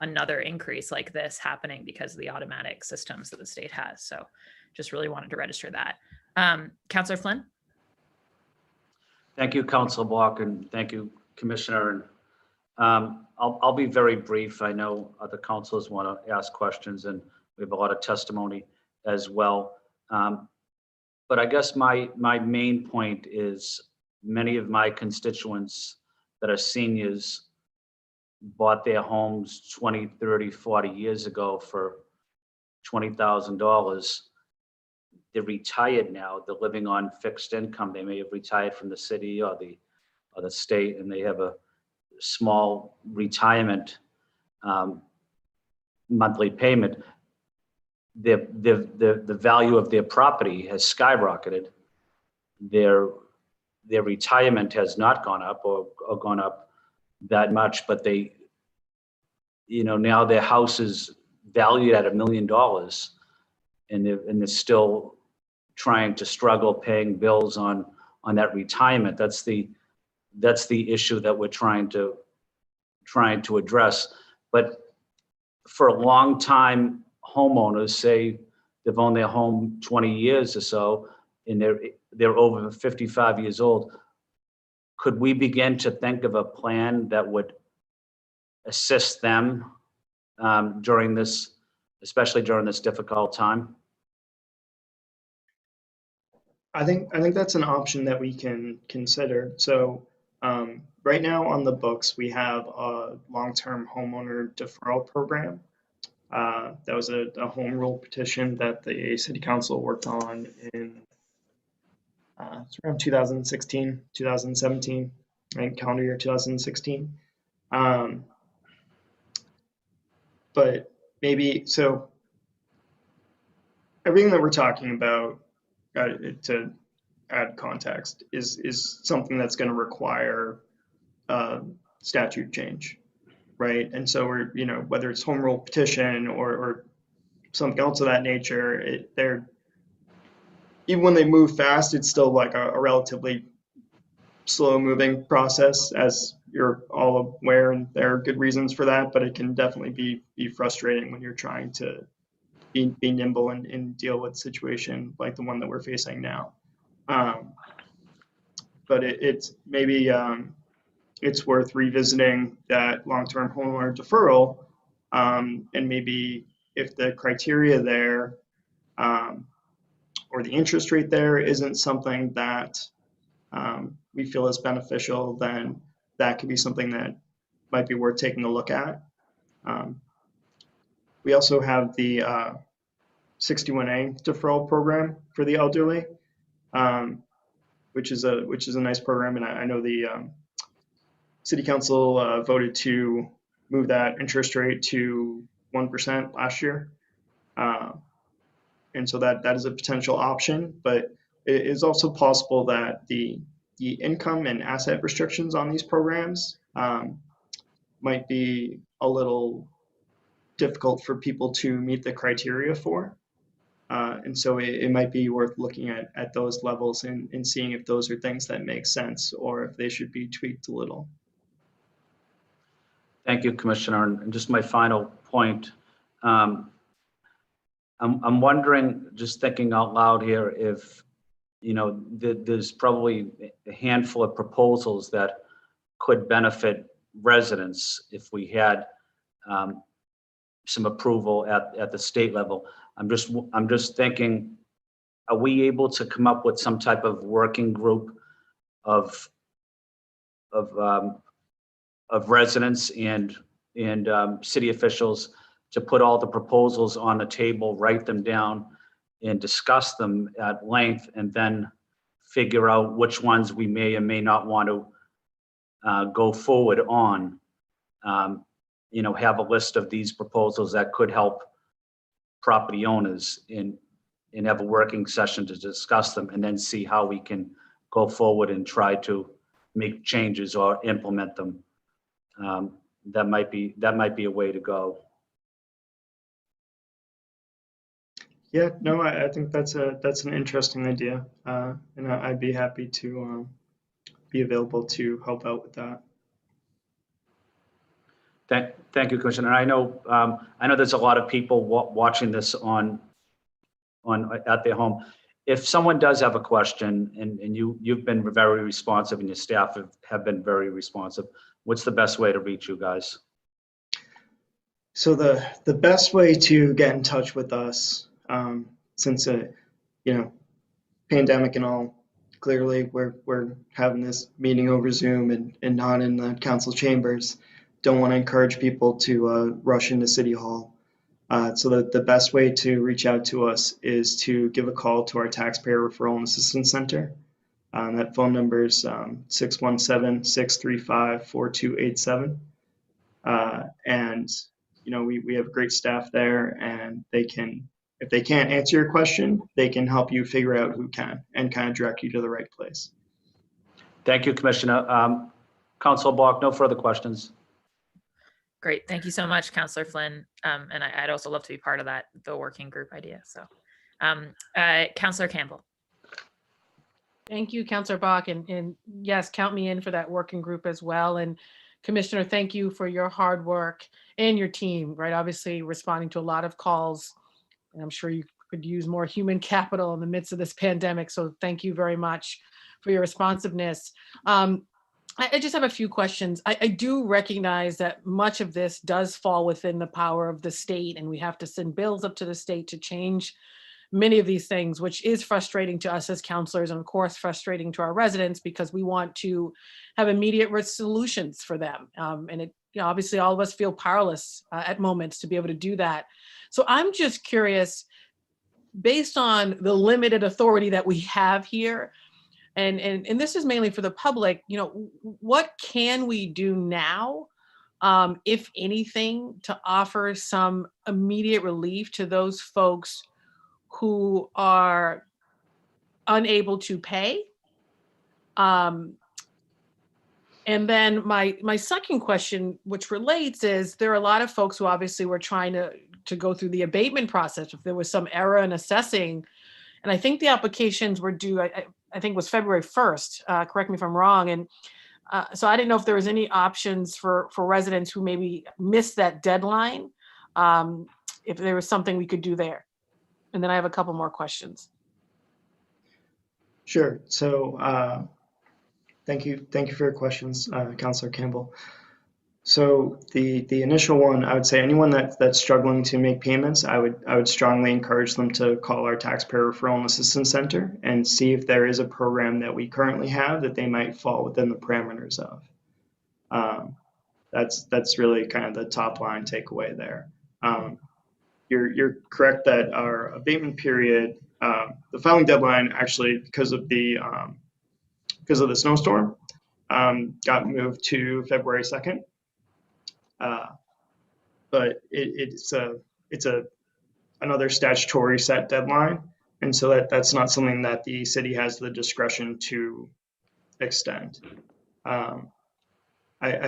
S1: another increase like this happening because of the automatic systems that the state has. So just really wanted to register that. Councillor Flynn?
S2: Thank you, Councillor Bach, and thank you, Commissioner. And I'll be very brief. I know other councillors want to ask questions, and we have a lot of testimony as well. But I guess my main point is many of my constituents that are seniors bought their homes 20, 30, 40 years ago for $20,000. They're retired now. They're living on fixed income. They may have retired from the city or the state, and they have a small retirement monthly payment. The value of their property has skyrocketed. Their retirement has not gone up or gone up that much, but they, now their house is valued at $1 million, and they're still trying to struggle paying bills on that retirement. That's the issue that we're trying to address. But for a long time, homeowners say they've owned their home 20 years or so, and they're over 55 years old. Could we begin to think of a plan that would assist them during this, especially during this difficult time?
S5: I think that's an option that we can consider. So Right now on the books, we have a long-term homeowner deferral program. That was a home rule petition that the city council worked on in it's around 2016, 2017, and calendar year 2016. But maybe, so everything that we're talking about, to add context, is something that's going to require statute change, right? And so we're, whether it's home rule petition or something else of that nature, they're, even when they move fast, it's still like a relatively slow moving process, as you're all aware, and there are good reasons for that, but it can definitely be frustrating when you're trying to be nimble and deal with a situation like the one that we're facing now. But it's maybe it's worth revisiting that long-term homeowner deferral, and maybe if the criteria there or the interest rate there isn't something that we feel is beneficial, then that could be something that might be worth taking a look at. We also have the 61A deferral program for the elderly, which is a nice program, and I know the city council voted to move that interest rate to 1% last year, and so that is a potential option. But it is also possible that the income and asset restrictions on these programs might be a little difficult for people to meet the criteria for. And so it might be worth looking at those levels and seeing if those are things that make sense or if they should be tweaked a little.
S2: Thank you, Commissioner. And just my final point, I'm wondering, just thinking out loud here, if there's probably a handful of proposals that could benefit residents if we had some approval at the state level. I'm just thinking, are we able to come up with some type of working group of residents and city officials to put all the proposals on the table, write them down, and discuss them at length, and then figure out which ones we may or may not want to go forward on? Have a list of these proposals that could help property owners and have a working session to discuss them, and then see how we can go forward and try to make changes or implement them. That might be a way to go.
S5: Yeah, no, I think that's an interesting idea, and I'd be happy to be available to help out with that.
S2: Thank you, Commissioner. I know there's a lot of people watching this on at their home. If someone does have a question, and you've been very responsive, and your staff have been very responsive, what's the best way to reach you guys?
S5: So the best way to get in touch with us, since pandemic and all, clearly we're having this meeting over Zoom and not in the council chambers. Don't want to encourage people to rush into City Hall. So the best way to reach out to us is to give a call to our Taxpayer Referral and Assistance Center. That phone number is 617-635-4287. And we have great staff there, and if they can't answer your question, they can help you figure out who can and kind of direct you to the right place.
S2: Thank you, Commissioner. Councilor Bach, no further questions.
S1: Great. Thank you so much, Councillor Flynn. And I'd also love to be part of the working group idea. So Councillor Campbell.
S4: Thank you, Councillor Bach. And yes, count me in for that working group as well. And Commissioner, thank you for your hard work and your team, right? Obviously responding to a lot of calls. And I'm sure you could use more human capital in the midst of this pandemic. So thank you very much for your responsiveness. I just have a few questions. I do recognize that much of this does fall within the power of the state, and we have to send bills up to the state to change many of these things, which is frustrating to us as counselors and of course frustrating to our residents because we want to have immediate solutions for them. And it, obviously all of us feel powerless at moments to be able to do that. So I'm just curious, based on the limited authority that we have here, and this is mainly for the public, what can we do now, if anything, to offer some immediate relief to those folks who are unable to pay? And then my second question, which relates, is there are a lot of folks who obviously were trying to go through the abatement process if there was some error in assessing. And I think the applications were due, I think it was February 1st, correct me if I'm wrong. And so I didn't know if there was any options for residents who maybe missed that deadline, if there was something we could do there. And then I have a couple more questions.
S5: Sure. So thank you for your questions, Councillor Campbell. So the initial one, I would say anyone that's struggling to make payments, I would strongly encourage them to call our Taxpayer Referral and Assistance Center and see if there is a program that we currently have that they might fall within the parameters of. That's really kind of the top line takeaway there. You're correct that our abatement period, the filing deadline actually, because of the snowstorm, got moved to February 2nd. But it's another statutory set deadline, and so that's not something that the city has the discretion to extend. I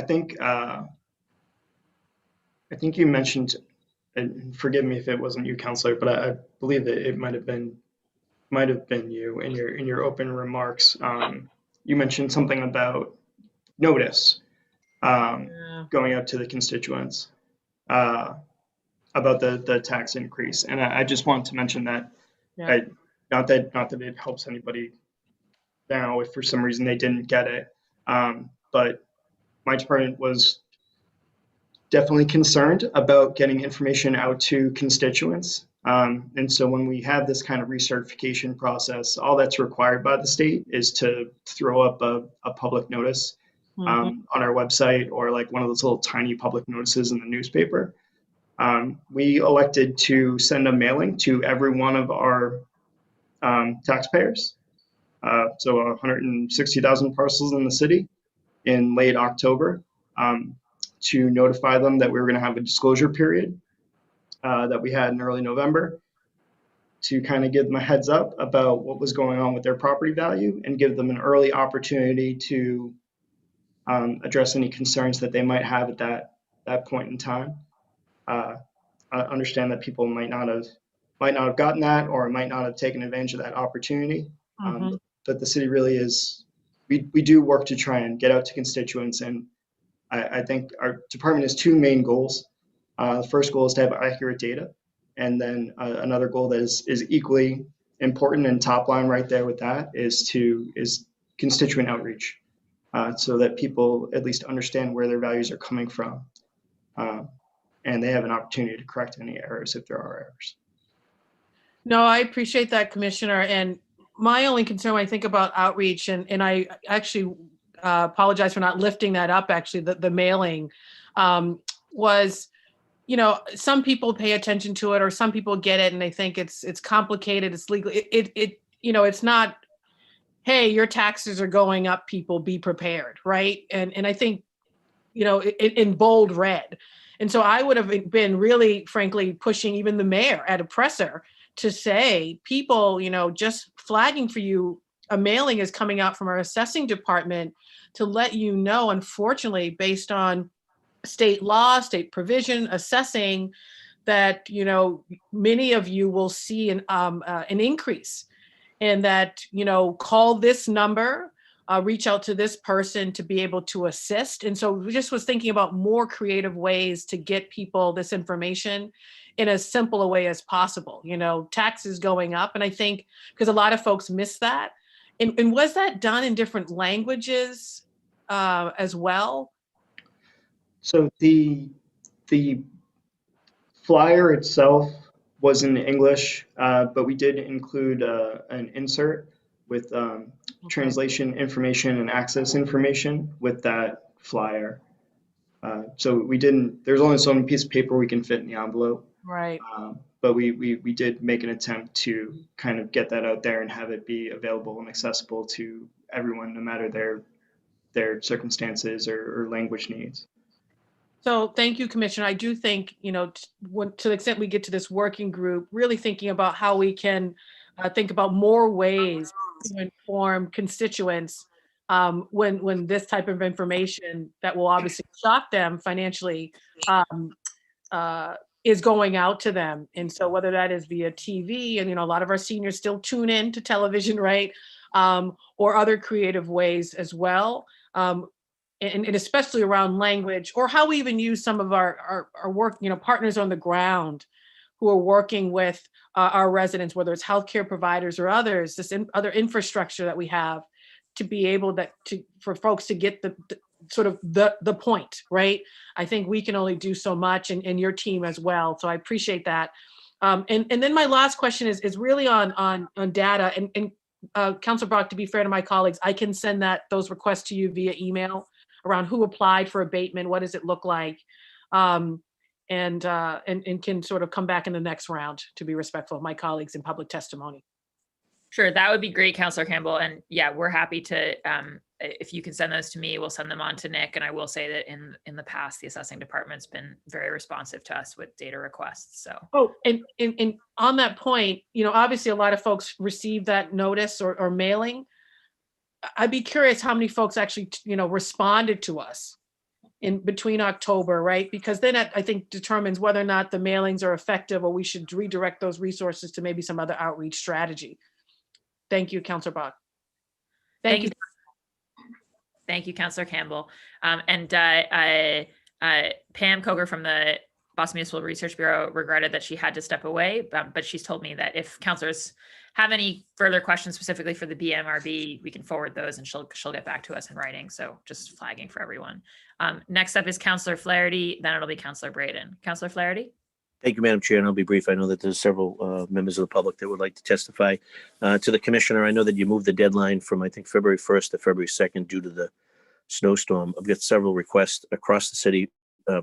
S5: think you mentioned, and forgive me if it wasn't you, Councillor, but I believe that it might have been you in your open remarks. You mentioned something about notice going out to the constituents about the tax increase, and I just want to mention that, not that it helps anybody now if for some reason they didn't get it, but my department was definitely concerned about getting information out to constituents. And so when we have this kind of recertification process, all that's required by the state is to throw up a public notice on our website, or like one of those little tiny public notices in the newspaper. We elected to send a mailing to every one of our taxpayers. So 160,000 parcels in the city in late October, to notify them that we were going to have a disclosure period that we had in early November, to kind of give them a heads up about what was going on with their property value and give them an early opportunity to address any concerns that they might have at that point in time. I understand that people might not have gotten that, or might not have taken advantage of that opportunity. But the city really is, we do work to try and get out to constituents, and I think our department has two main goals. The first goal is to have accurate data, and then another goal that is equally important and top line right there with that is constituent outreach, so that people at least understand where their values are coming from, and they have an opportunity to correct any errors if there are errors.
S4: No, I appreciate that, Commissioner. And my only concern when I think about outreach, and I actually apologize for not lifting that up, actually, the mailing was, some people pay attention to it, or some people get it and they think it's complicated, it's legal. It's not, hey, your taxes are going up, people, be prepared, right? And I think, in bold red. And so I would have been really, frankly, pushing even the mayor at a presser to say, people, just flagging for you, a mailing is coming out from our assessing department to let you know, unfortunately, based on state law, state provision, assessing, that, many of you will see an increase, and that, call this number, reach out to this person to be able to assist. And so we just was thinking about more creative ways to get people this information in as simple a way as possible. Taxes going up. And I think because a lot of folks miss that. And was that done in different languages as well?
S5: So the flyer itself was in English, but we did include an insert with translation information and access information with that flyer. So we didn't, there's only so many pieces of paper we can fit in the envelope.
S4: Right.
S5: But we did make an attempt to kind of get that out there and have it be available and accessible to everyone, no matter their circumstances or language needs.
S4: So thank you, Commissioner. I do think, you know, to the extent we get to this working group, really thinking about how we can think about more ways to inform constituents when this type of information that will obviously shock them financially is going out to them. And so whether that is via TV, and, you know, a lot of our seniors still tune in to television, right? Or other creative ways as well. And especially around language, or how we even use some of our work, you know, partners on the ground who are working with our residents, whether it's healthcare providers or others, this other infrastructure that we have to be able for folks to get the point, right? I think we can only do so much, and your team as well. So I appreciate that. And then my last question is really on data. And Councillor Bach, to be fair to my colleagues, I can send those requests to you via email around who applied for abatement, what does it look like, and can sort of come back in the next round to be respectful of my colleagues in public testimony.
S1: Sure, that would be great, Councillor Campbell. And yeah, we're happy to, if you can send those to me, we'll send them on to Nick. And I will say that in the past, the assessing department's been very responsive to us with data requests, so.
S4: Oh, and on that point, you know, obviously a lot of folks receive that notice or mailing. I'd be curious how many folks actually, you know, responded to us in between October, right? Because then I think determines whether or not the mailings are effective, or we should redirect those resources to maybe some other outreach strategy. Thank you, Councillor Bach. Thank you.
S1: Thank you, Councillor Campbell. And Pam Coger from the Boston Municipal Research Bureau regretted that she had to step away, but she's told me that if councillors have any further questions specifically for the BMRB, we can forward those and she'll get back to us in writing. So just flagging for everyone. Next up is Councillor Flaherty, then it'll be Councillor Braden. Councillor Flaherty.
S6: Thank you, Madam Chair, and I'll be brief. I know that there's several members of the public that would like to testify. To the Commissioner, I know that you moved the deadline from, I think, February 1st to February 2nd due to the snowstorm. I've got several requests across the city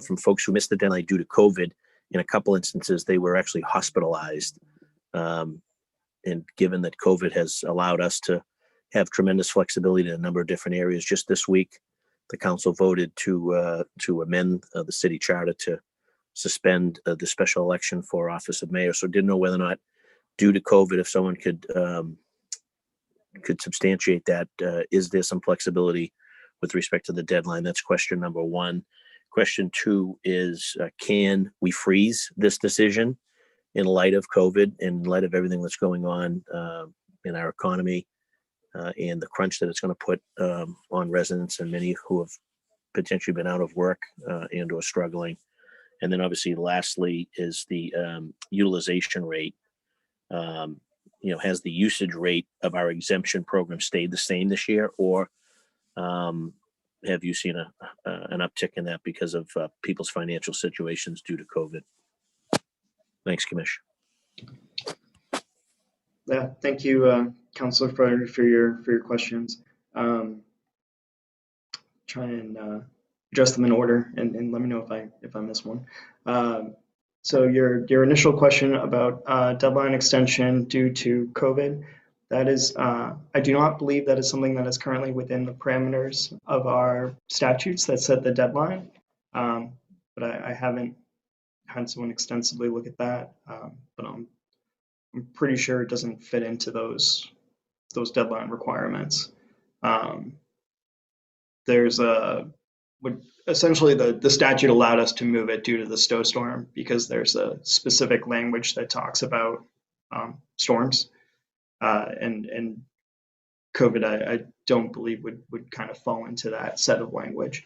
S6: from folks who missed the deadline due to COVID. In a couple instances, they were actually hospitalized. And given that COVID has allowed us to have tremendous flexibility in a number of different areas, just this week, the council voted to amend the city charter to suspend the special election for office of mayor. So didn't know whether or not, due to COVID, if someone could substantiate that, is there some flexibility with respect to the deadline? That's question number one. Question two is, can we freeze this decision in light of COVID, in light of everything that's going on in our economy and the crunch that it's going to put on residents and many who have potentially been out of work and or struggling. And then obviously lastly is the utilization rate. Has the usage rate of our exemption program stayed the same this year, or have you seen an uptick in that because of people's financial situations due to COVID? Thanks, Commissioner.
S5: Yeah, thank you, Councillor Flaherty, for your questions. Try and address them in order, and let me know if I miss one. So your initial question about deadline extension due to COVID, that is, I do not believe that is something that is currently within the parameters of our statutes that set the deadline, but I haven't had someone extensively look at that, but I'm pretty sure it doesn't fit into those deadline requirements. There's essentially the statute allowed us to move it due to the snowstorm because there's a specific language that talks about storms, and COVID I don't believe would kind of fall into that set of language.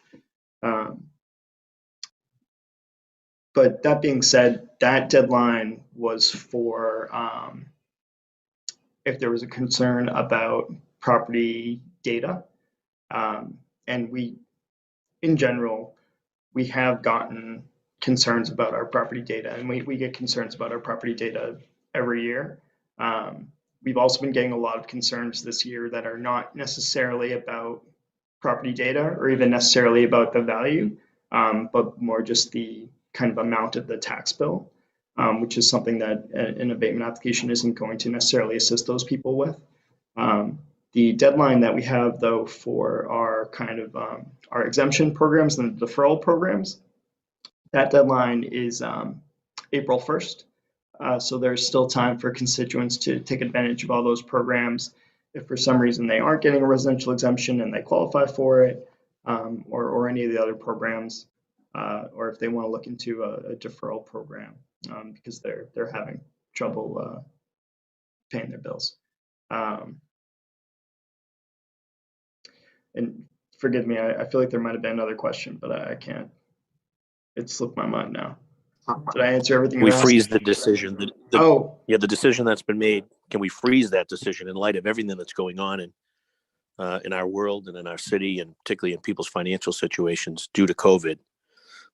S5: But that being said, that deadline was for if there was a concern about property data. And we, in general, we have gotten concerns about our property data, and we get concerns about our property data every year. We've also been getting a lot of concerns this year that are not necessarily about property data or even necessarily about the value, but more just the kind of amount of the tax bill, which is something that an abatement application isn't going to necessarily assist those people with. The deadline that we have, though, for our kind of our exemption programs and the deferral programs, that deadline is April 1st. So there's still time for constituents to take advantage of all those programs. If for some reason they aren't getting a residential exemption and they qualify for it, or any of the other programs, or if they want to look into a deferral program because they're having trouble paying their bills. And forgive me, I feel like there might have been another question, but I can't. It slipped my mind now. Did I answer everything?
S6: We freeze the decision.
S5: Oh,
S6: yeah, the decision that's been made. Can we freeze that decision in light of everything that's going on in our world and in our city, and particularly in people's financial situations due to COVID?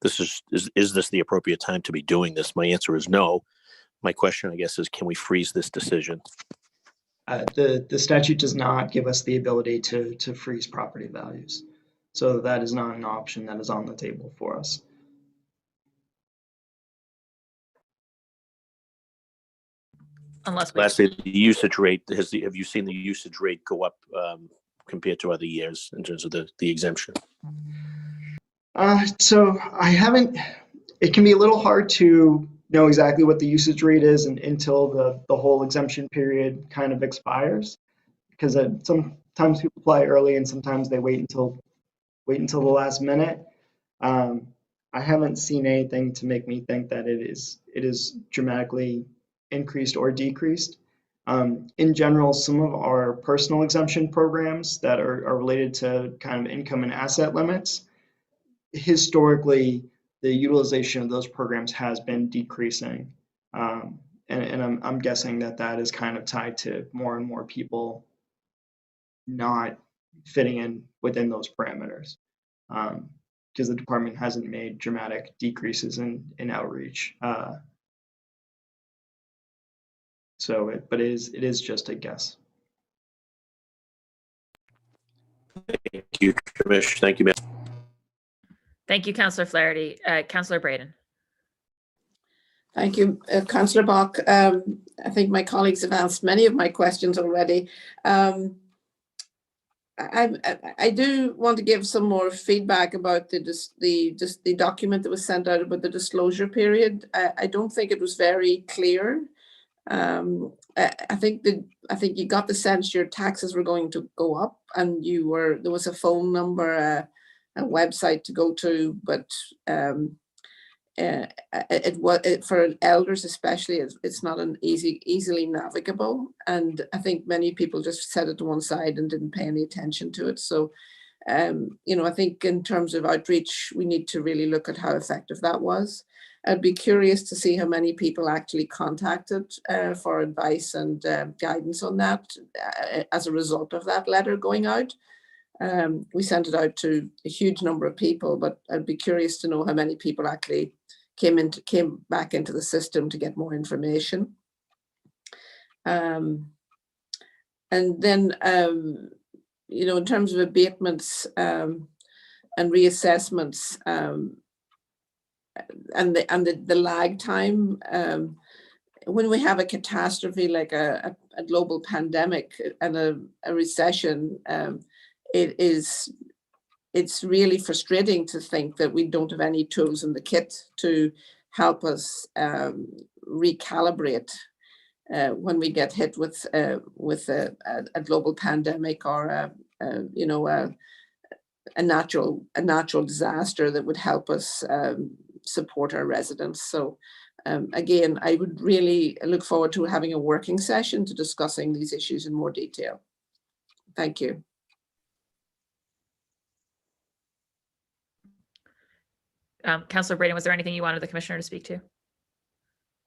S6: Is this the appropriate time to be doing this? My answer is no. My question, I guess, is can we freeze this decision?
S5: The statute does not give us the ability to freeze property values. So that is not an option that is on the table for us.
S1: Unless we,
S6: Lastly, the usage rate, have you seen the usage rate go up compared to other years in terms of the exemption?
S5: So I haven't, it can be a little hard to know exactly what the usage rate is until the whole exemption period kind of expires, because sometimes people apply early and sometimes they wait until the last minute. I haven't seen anything to make me think that it is dramatically increased or decreased. In general, some of our personal exemption programs that are related to kind of income and asset limits, historically, the utilization of those programs has been decreasing. And I'm guessing that is kind of tied to more and more people not fitting in within those parameters, because the department hasn't made dramatic decreases in outreach. But it is just a guess.
S6: Thank you, Commissioner. Thank you, ma'am.
S1: thank you, Councillor Flaherty. Councillor Braden.
S3: Thank you, Councillor Bach. I think my colleagues have asked many of my questions already. I do want to give some more feedback about the document that was sent out about the disclosure period. I don't think it was very clear. I think you got the sense your taxes were going to go up, and there was a phone number, a website to go to, but for elders especially, it's not an easily navigable, and I think many people just set it to one side and didn't pay any attention to it. So I think in terms of outreach, we need to really look at how effective that was. I'd be curious to see how many people actually contacted for advice and guidance on that as a result of that letter going out. We sent it out to a huge number of people, but I'd be curious to know how many people actually came back into the system to get more information. And then, in terms of abatements and reassessments, and the lag time, when we have a catastrophe like a global pandemic and a recession, it's really frustrating to think that we don't have any tools in the kit to help us recalibrate when we get hit with a global pandemic or a natural disaster that would help us support our residents. So again, I would really look forward to having a working session to discussing these issues in more detail. Thank you.
S1: Councillor Braden, was there anything you wanted the Commissioner to speak to?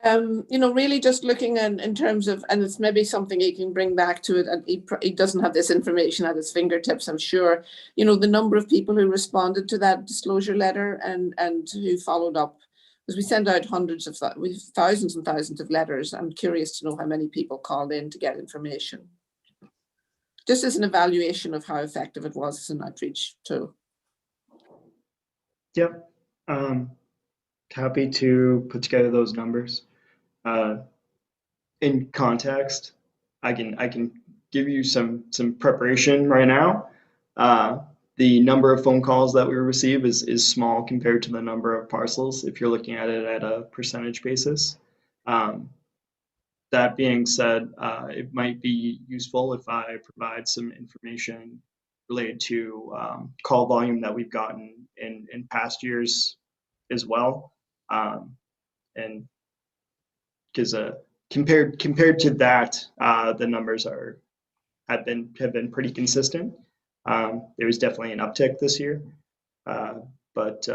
S3: Really just looking in terms of, and it's maybe something he can bring back to it, and he doesn't have this information at his fingertips, I'm sure. The number of people who responded to that disclosure letter and who followed up Because we send out we've thousands and thousands of letters. I'm curious to know how many people called in to get information. Just as an evaluation of how effective it was as an outreach tool.
S5: Yep. Happy to put together those numbers. In context, I can give you some preparation right now. The number of phone calls that we receive is small compared to the number of parcels if you're looking at it at a percentage basis. That being said, it might be useful if I provide some information related to call volume that we've gotten in past years as well. And because compared to that, the numbers have been pretty consistent. There was definitely an uptick this year, but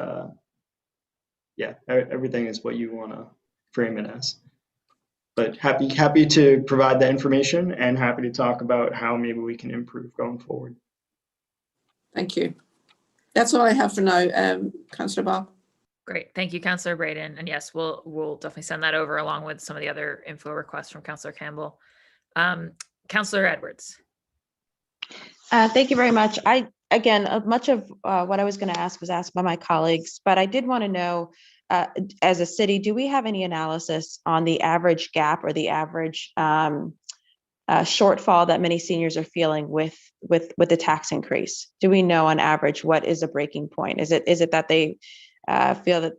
S5: yeah, everything is what you want to frame it as. But happy to provide the information and happy to talk about how maybe we can improve going forward.
S3: Thank you. That's all I have for now, Councillor Bach.
S1: Great. Thank you, Councillor Braden. And yes, we'll definitely send that over along with some of the other info requests from Councillor Campbell. Councillor Edwards.
S8: Thank you very much. Much of what I was going to ask was asked by my colleagues, but I did want to know, as a city, do we have any analysis on the average gap or the average shortfall that many seniors are feeling with the tax increase? Do we know on average what is a breaking point? Is it that they feel that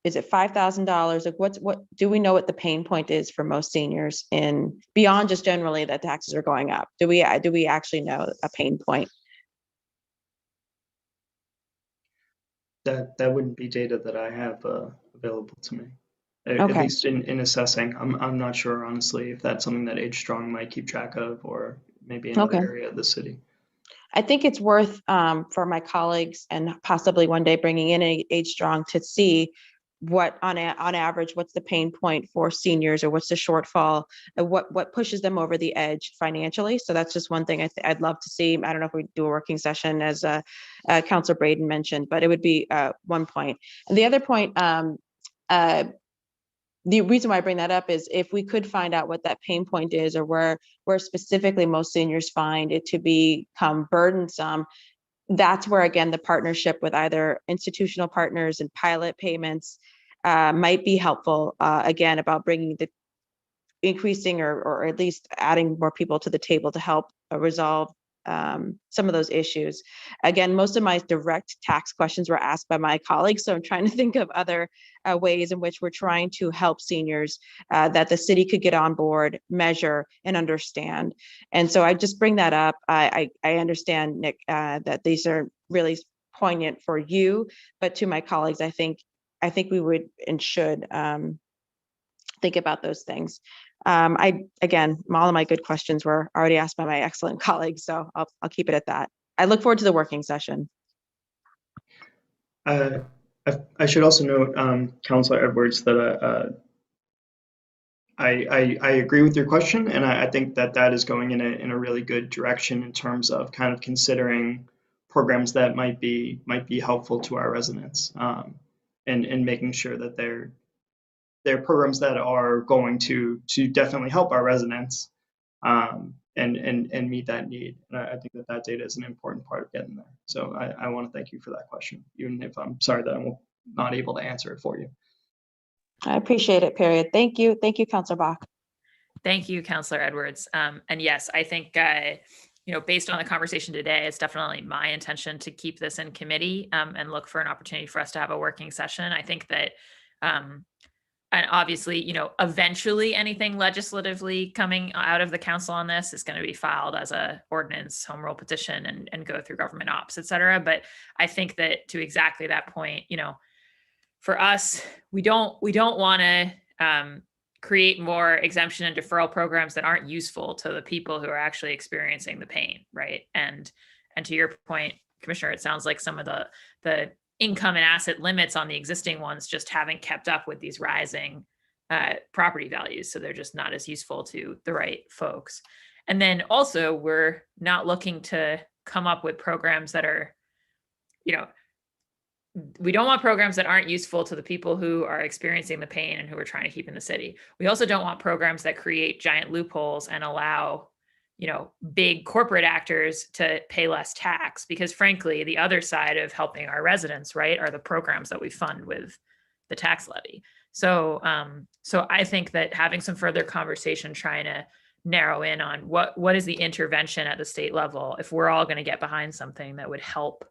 S8: is it $5,000? Like what do we know what the pain point is for most seniors in beyond just generally that taxes are going up? Do we actually know a pain point?
S5: That wouldn't be data that I have available to me. At
S8: Okay.
S5: least in assessing. I'm not sure honestly if that's something that Age Strong might keep track of or maybe another
S8: Okay.
S5: area of the city.
S8: I think it's worth for my colleagues and possibly one day bringing in Age Strong to see what on average, what's the pain point for seniors or what's the shortfall, what pushes them over the edge financially. So that's just one thing I'd love to see. I don't know if we do a working session as Councillor Braden mentioned, but it would be one point. And the other point, the reason why I bring that up is if we could find out what that pain point is or where specifically most seniors find it to become burdensome, that's where, again, the partnership with either institutional partners and pilot payments might be helpful, again, about bringing the increasing or at least adding more people to the table to help resolve some of those issues. Again, most of my direct tax questions were asked by my colleagues, so I'm trying to think of other ways in which we're trying to help seniors that the city could get on board, measure, and understand. And so I just bring that up. I understand, Nick, that these are really poignant for you, but to my colleagues, I think we would and should think about those things. Again, all of my good questions were already asked by my excellent colleagues, so I'll keep it at that. I look forward to the working session.
S5: I should also note, Councillor Edwards, that I agree with your question, and I think that is going in a really good direction in terms of kind of considering programs that might be helpful to our residents, and making sure that they're programs that are going to definitely help our residents and meet that need. And I think that data is an important part of getting there. So I want to thank you for that question, even if I'm sorry that I'm not able to answer it for you.
S8: I appreciate it, period. Thank you. Thank you, Councillor Bach.
S1: Thank you, Councillor Edwards. And yes, I think, based on the conversation today, it's definitely my intention to keep this in committee and look for an opportunity for us to have a working session. I think that, and obviously, eventually anything legislatively coming out of the council on this is going to be filed as a ordinance, home rule petition, and go through government ops, et cetera. But I think that to exactly that point, for us, we don't want to create more exemption and deferral programs that aren't useful to the people who are actually experiencing the pain, right? And to your point, Commissioner, it sounds like some of the income and asset limits on the existing ones just haven't kept up with these rising property values. So they're just not as useful to the right folks. And then also we're not looking to come up with programs that are, we don't want programs that aren't useful to the people who are experiencing the pain and who are trying to keep in the city. We also don't want programs that create giant loopholes and allow, you know, big corporate actors to pay less tax, because frankly, the other side of helping our residents, right, are the programs that we fund with the tax levy. So, so I think that having some further conversation, trying to narrow in on what is the intervention at the state level, if we're all going to get behind something that would help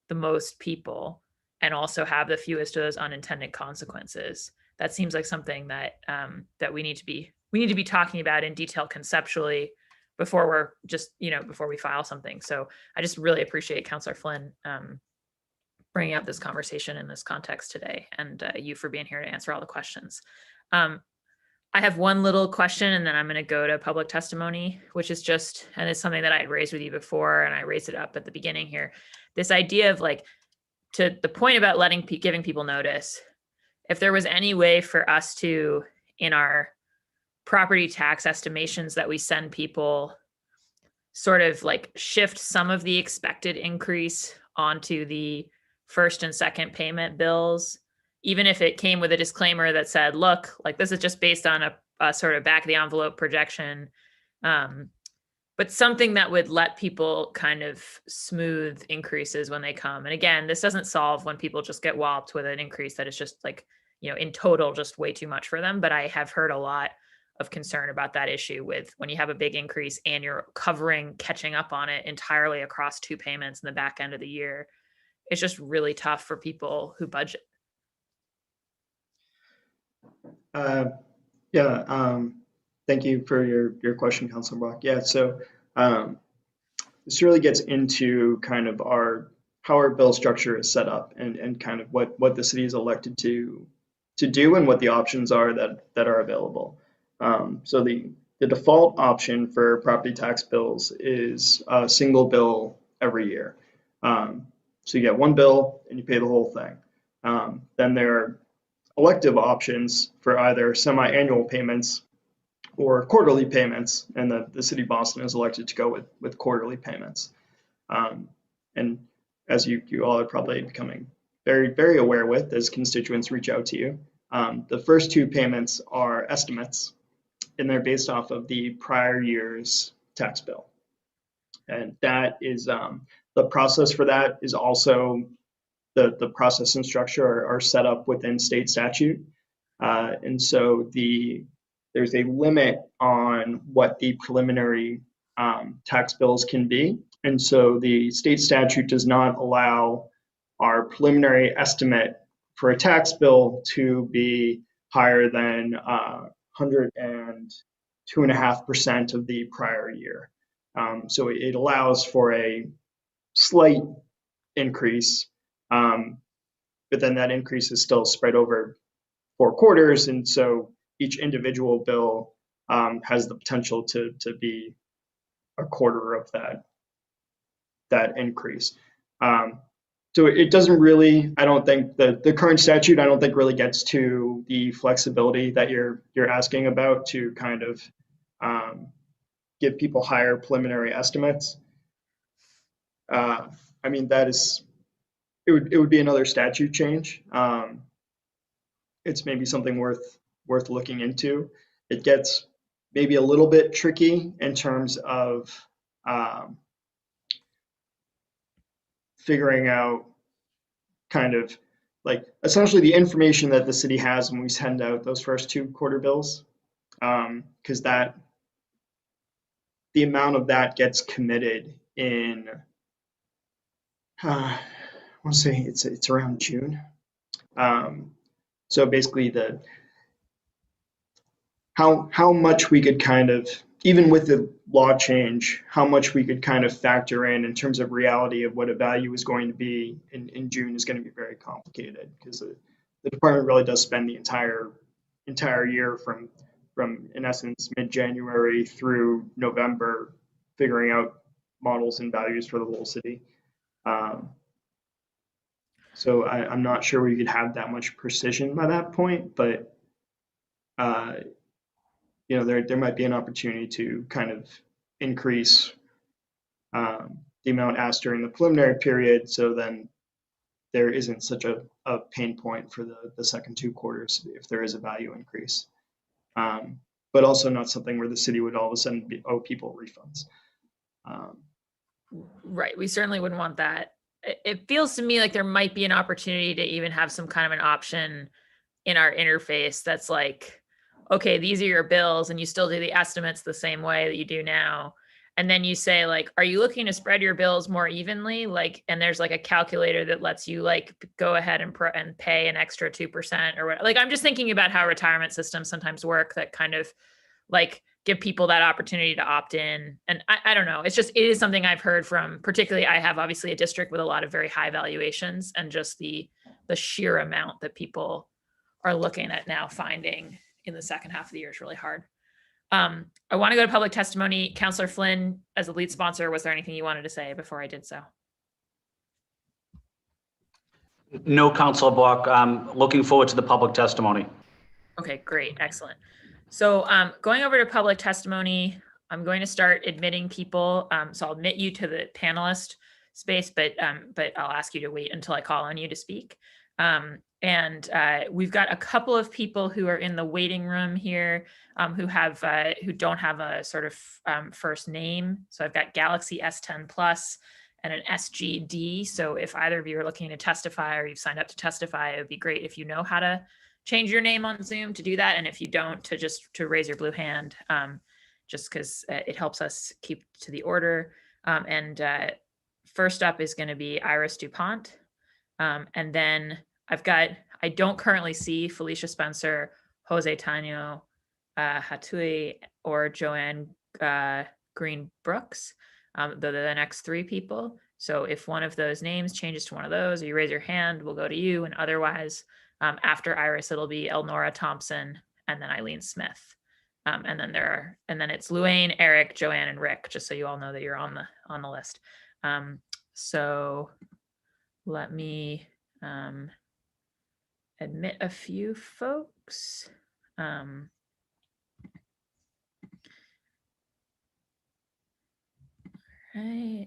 S1: the most people and also have the fewest of those unintended consequences. That seems like something that that we need to be talking about in detail conceptually before we're just, you know, before we file something. So I just really appreciate Councillor Flynn bringing up this conversation in this context today, and you for being here to answer all the questions. I have one little question, and then I'm going to go to public testimony, which is just, and it's something that I had raised with you before, and I raised it up at the beginning here. This idea of, like, to the point about giving people notice, if there was any way for us to, in our property tax estimations that we send people, sort of like shift some of the expected increase onto the first and second payment bills, even if it came with a disclaimer that said, look, like, this is just based on a sort of back of the envelope projection, but something that would let people kind of smooth increases when they come. And again, this doesn't solve when people just get walloped with an increase that is just, like, you know, in total, just way too much for them. But I have heard a lot of concern about that issue with when you have a big increase and you're catching up on it entirely across 2 payments in the back end of the year. It's just really tough for people who budget.
S5: Thank you for your question, Councilor Bach. Yeah, so this really gets into kind of how our bill structure is set up, and kind of what the city is elected to do and what the options are that are available. So the default option for property tax bills is a single bill every year. So you get one bill and you pay the whole thing. Then there are elective options for either semi-annual payments or quarterly payments, and the city of Boston is elected to go with quarterly payments. And as you all are probably becoming very, very aware with, as constituents reach out to you, the first 2 payments are estimates, and they're based off of the prior year's tax bill. And that is, the process for that is also, the process and structure are set up within state statute. And so there's a limit on what the preliminary tax bills can be. And so the state statute does not allow our preliminary estimate for a tax bill to be higher than 102.5% of the prior year. So it allows for a slight increase, but then that increase is still spread over 4 quarters, and so each individual bill has the potential to be a quarter of that increase. So it doesn't really, I don't think the current statute, I don't think really gets to the flexibility that you're asking about to kind of give people higher preliminary estimates. I mean, it would be another statute change. It's maybe something worth looking into. It gets maybe a little bit tricky in terms of figuring out kind of like essentially the information that the city has when we send out those first 2 quarter bills, because the amount of that gets committed in, I want to say it's around June. So basically how much we could kind of, even with the law change, how much we could kind of factor in terms of reality of what a value is going to be in June is going to be very complicated, because the department really does spend the entire year from in essence mid-January through November figuring out models and values for the whole city. So I'm not sure we could have that much precision by that point, but you know, there might be an opportunity to kind of increase the amount asked during the preliminary period, so then there isn't such a pain point for the second 2 quarters if there is a value increase. But also not something where the city would all of a sudden owe people refunds.
S1: Right. We certainly wouldn't want that. It feels to me like there might be an opportunity to even have some kind of an option in our interface that's like, okay, these are your bills, and you still do the estimates the same way that you do now. And then you say, like, are you looking to spread your bills more evenly? Like, and there's like a calculator that lets you like go ahead and pay an extra 2% or what. Like, I'm just thinking about how retirement systems sometimes work that kind of like give people that opportunity to opt in. And I don't know. It is something I've heard from, particularly I have obviously a district with a lot of very high valuations, and just the sheer amount that people are looking at now finding in the second half of the year is really hard. I want to go to public testimony. Councillor Flynn, as the lead sponsor, was there anything you wanted to say before I did so?
S2: No, Councillor Bach. I'm looking forward to the public testimony.
S1: Okay, great, excellent. So going over to public testimony, I'm going to start admitting people. So I'll admit you to the panelist space, but I'll ask you to wait until I call on you to speak. And we've got a couple of people who are in the waiting room here who don't have a sort of first name. So I've got Galaxy S10 Plus and an SGD. So if either of you are looking to testify or you've signed up to testify, it would be great if you know how to change your name on Zoom to do that. And if you don't, to raise your blue hand, just because it helps us keep to the order. First up is going to be Iris DuPont. And then I don't currently see Felicia Spencer, Jose Tano, Hatui, or Joanne Green Brooks. They're the next 3 people. So if one of those names changes to one of those, or you raise your hand, we'll go to you. And otherwise, after Iris, it'll be Elnora Thompson and then Eileen Smith. And then it's Luanne, Eric, Joanne, and Rick, just so you all know that you're on the list. So let me admit a few folks. Right.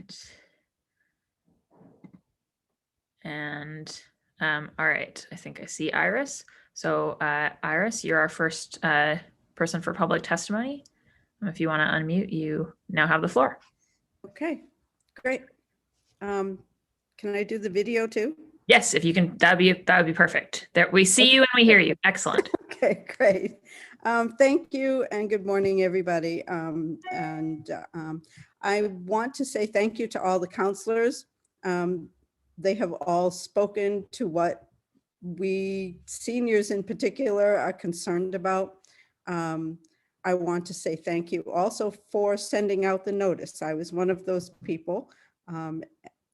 S1: And all right, I think I see Iris. So Iris, you're our first person for public testimony. If you want to unmute, you now have the floor.
S10: Okay, great. Can I do the video too?
S1: Yes, if you can, that would be perfect. There, we see you and we hear you. Excellent.
S10: Okay, great. Thank you and good morning, everybody. I want to say thank you to all the counselors. They have all spoken to what we seniors in particular are concerned about. I want to say thank you also for sending out the notice. I was one of those people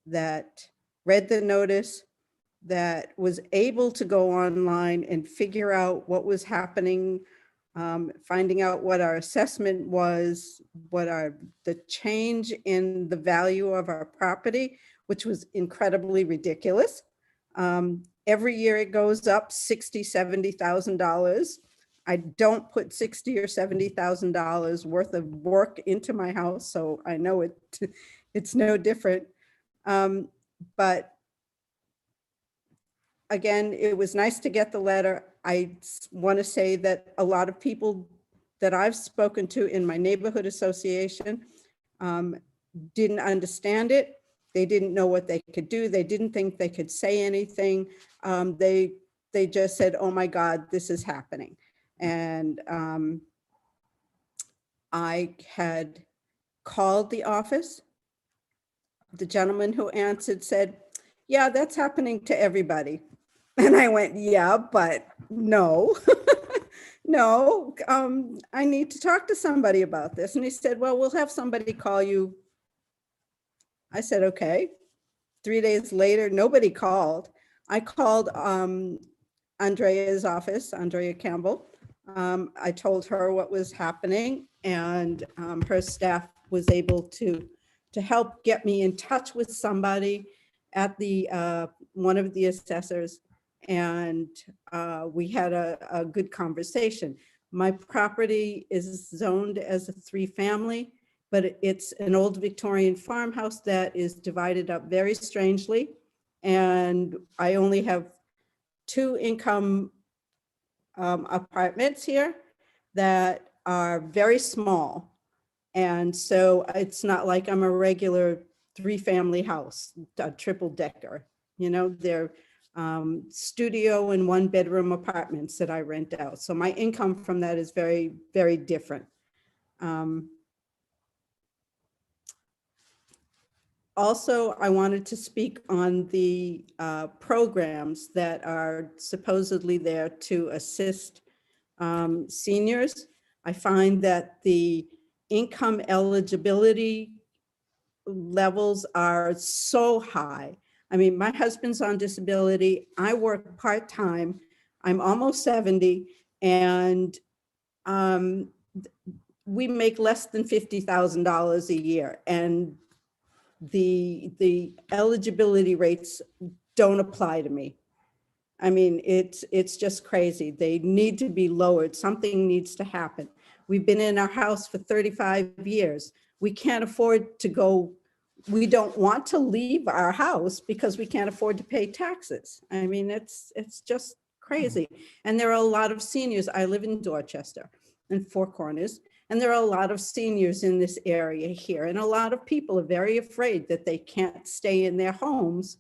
S10: that read the notice, that was able to go online and figure out what was happening, finding out what our assessment was, the change in the value of our property, which was incredibly ridiculous. Every year it goes up $60,000, $70,000. I don't put $60,000 or $70,000 worth of work into my house, so I know it's no different. But again, it was nice to get the letter. I want to say that a lot of people that I've spoken to in my neighborhood association didn't understand it. They didn't know what they could do. They didn't think they could say anything. They just said, oh my God, this is happening. And I had called the office. The gentleman who answered said, yeah, that's happening to everybody. And I went, yeah, but no, no, I need to talk to somebody about this. And he said, well, we'll have somebody call you. I said, okay. 3 days later, nobody called. I called Andrea's office, Andrea Campbell. I told her what was happening, and her staff was able to help get me in touch with somebody at the one of the assessors, and we had a good conversation. My property is zoned as a 3-family, but it's an old Victorian farmhouse that is divided up very strangely. and I only have 2 income apartments here that are very small. And so it's not like I'm a regular 3-family house, a triple decker. You know, they're studio and 1-bedroom apartments that I rent out. So my income from that is very, very different. Also, I wanted to speak on the programs that are supposedly there to assist seniors. I find that the income eligibility levels are so high. I mean, my husband's on disability. I work part-time. I'm almost 70, and we make less than $50,000 a year. And the eligibility rates don't apply to me. I mean, it's just crazy. They need to be lowered. Something needs to happen. We've been in our house for 35 years. We can't afford to go. We don't want to leave our house because we can't afford to pay taxes. I mean, it's just crazy. And there are a lot of seniors. I live in Dorchester and Four Corners, and there are a lot of seniors in this area here. And a lot of people are very afraid that they can't stay in their homes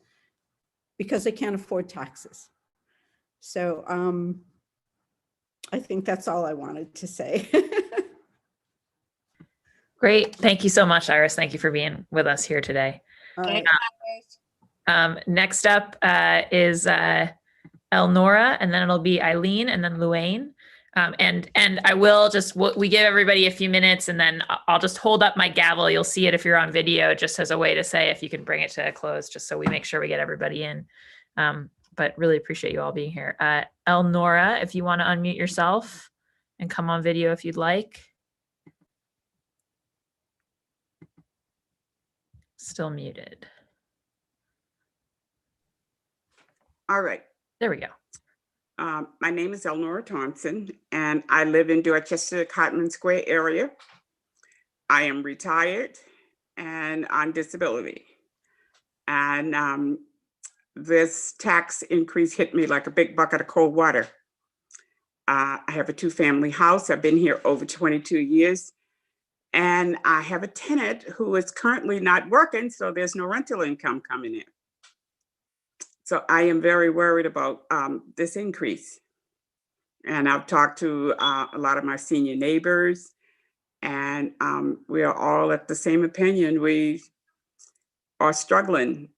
S10: because they can't afford taxes. So I think that's all I wanted to say.
S1: Great. Thank you so much, Iris. Thank you for being with us here today.
S10: All right.
S1: Next up is Elnora, and then it'll be Eileen, and then Luanne. And I will just, we give everybody a few minutes, and then I'll just hold up my gavel. You'll see it if you're on video, just as a way to say if you can bring it to a close, just so we make sure we get everybody in. But really appreciate you all being here. Elnora, if you want to unmute yourself and come on video if you'd like. Still muted.
S11: All right.
S1: There we go.
S11: My name is Elnora Thompson, and I live in Dorchester, Cotman Square area. I am retired and on disability. And this tax increase hit me like a big bucket of cold water. I have a 2-family house. I've been here over 22 years. And I have a tenant who is currently not working, so there's no rental income coming in. So I am very worried about this increase. And I've talked to a lot of my senior neighbors, and we are all at the same opinion. We are struggling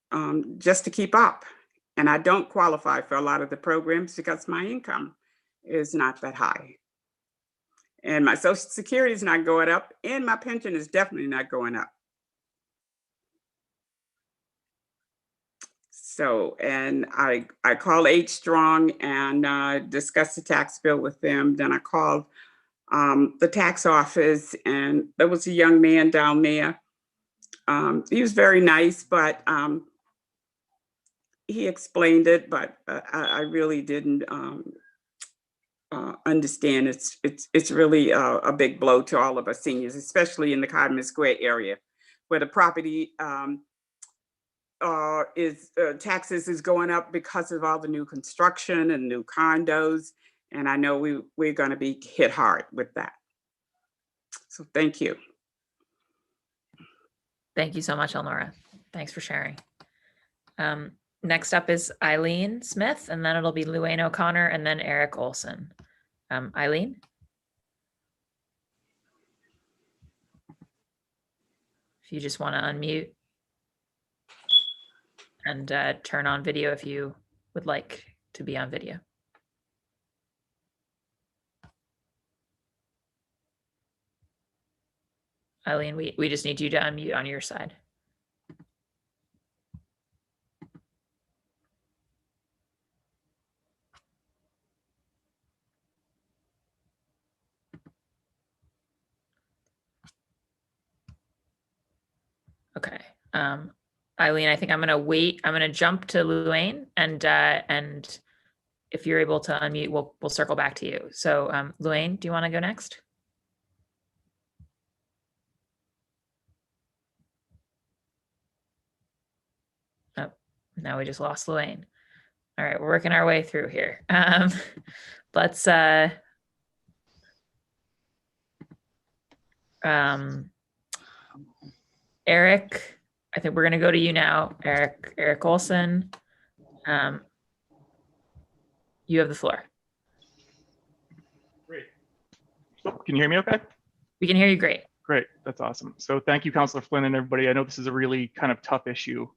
S11: just to keep up. And I don't qualify for a lot of the programs because my income is not that high. And my Social Security is not going up, and my pension is definitely not going up. So, and I called H Strong and discussed the tax bill with them. Then I called the tax office, and there was a young man down there. He was very nice, but he explained it, but I really didn't understand. It's really a big blow to all of us seniors, especially in the Cotman Square area, where the property taxes is going up because of all the new construction and new condos. And I know we're going to be hit hard with that. So thank you.
S1: Thank you so much, Elnora. Thanks for sharing. Next up is Eileen Smith, and then it'll be Luanne O'Connor, and then Eric Olson. Eileen? If you just want to unmute and turn on video if you would like to be on video. Eileen, we just need you to unmute on your side. Okay. Eileen, I think I'm going to wait. I'm going to jump to Luanne, and if you're able to unmute, we'll circle back to you. So Luanne, do you want to go next? Oh, Now we just lost Luane. All right, we're working our way through here. Let's Eric, I think we're going to go to you now. Eric Olson. You have the floor.
S12: Great. Oh, can you hear me okay?
S1: We can hear you great.
S12: Great, that's awesome. So thank you, Councillor Flynn and everybody. I know this is a really kind of tough issue.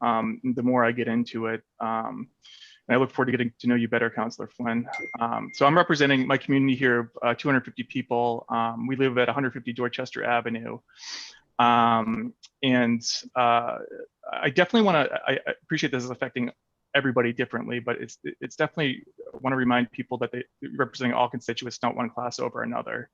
S12: The more I get into it, and I look forward to getting to know you better, Councillor Flynn. So I'm representing my community here of 250 people. We live at 150 Dorchester Avenue. I definitely want to, I appreciate this is affecting everybody differently, but it's definitely, I want to remind people that they representing all constituents, not one class over another.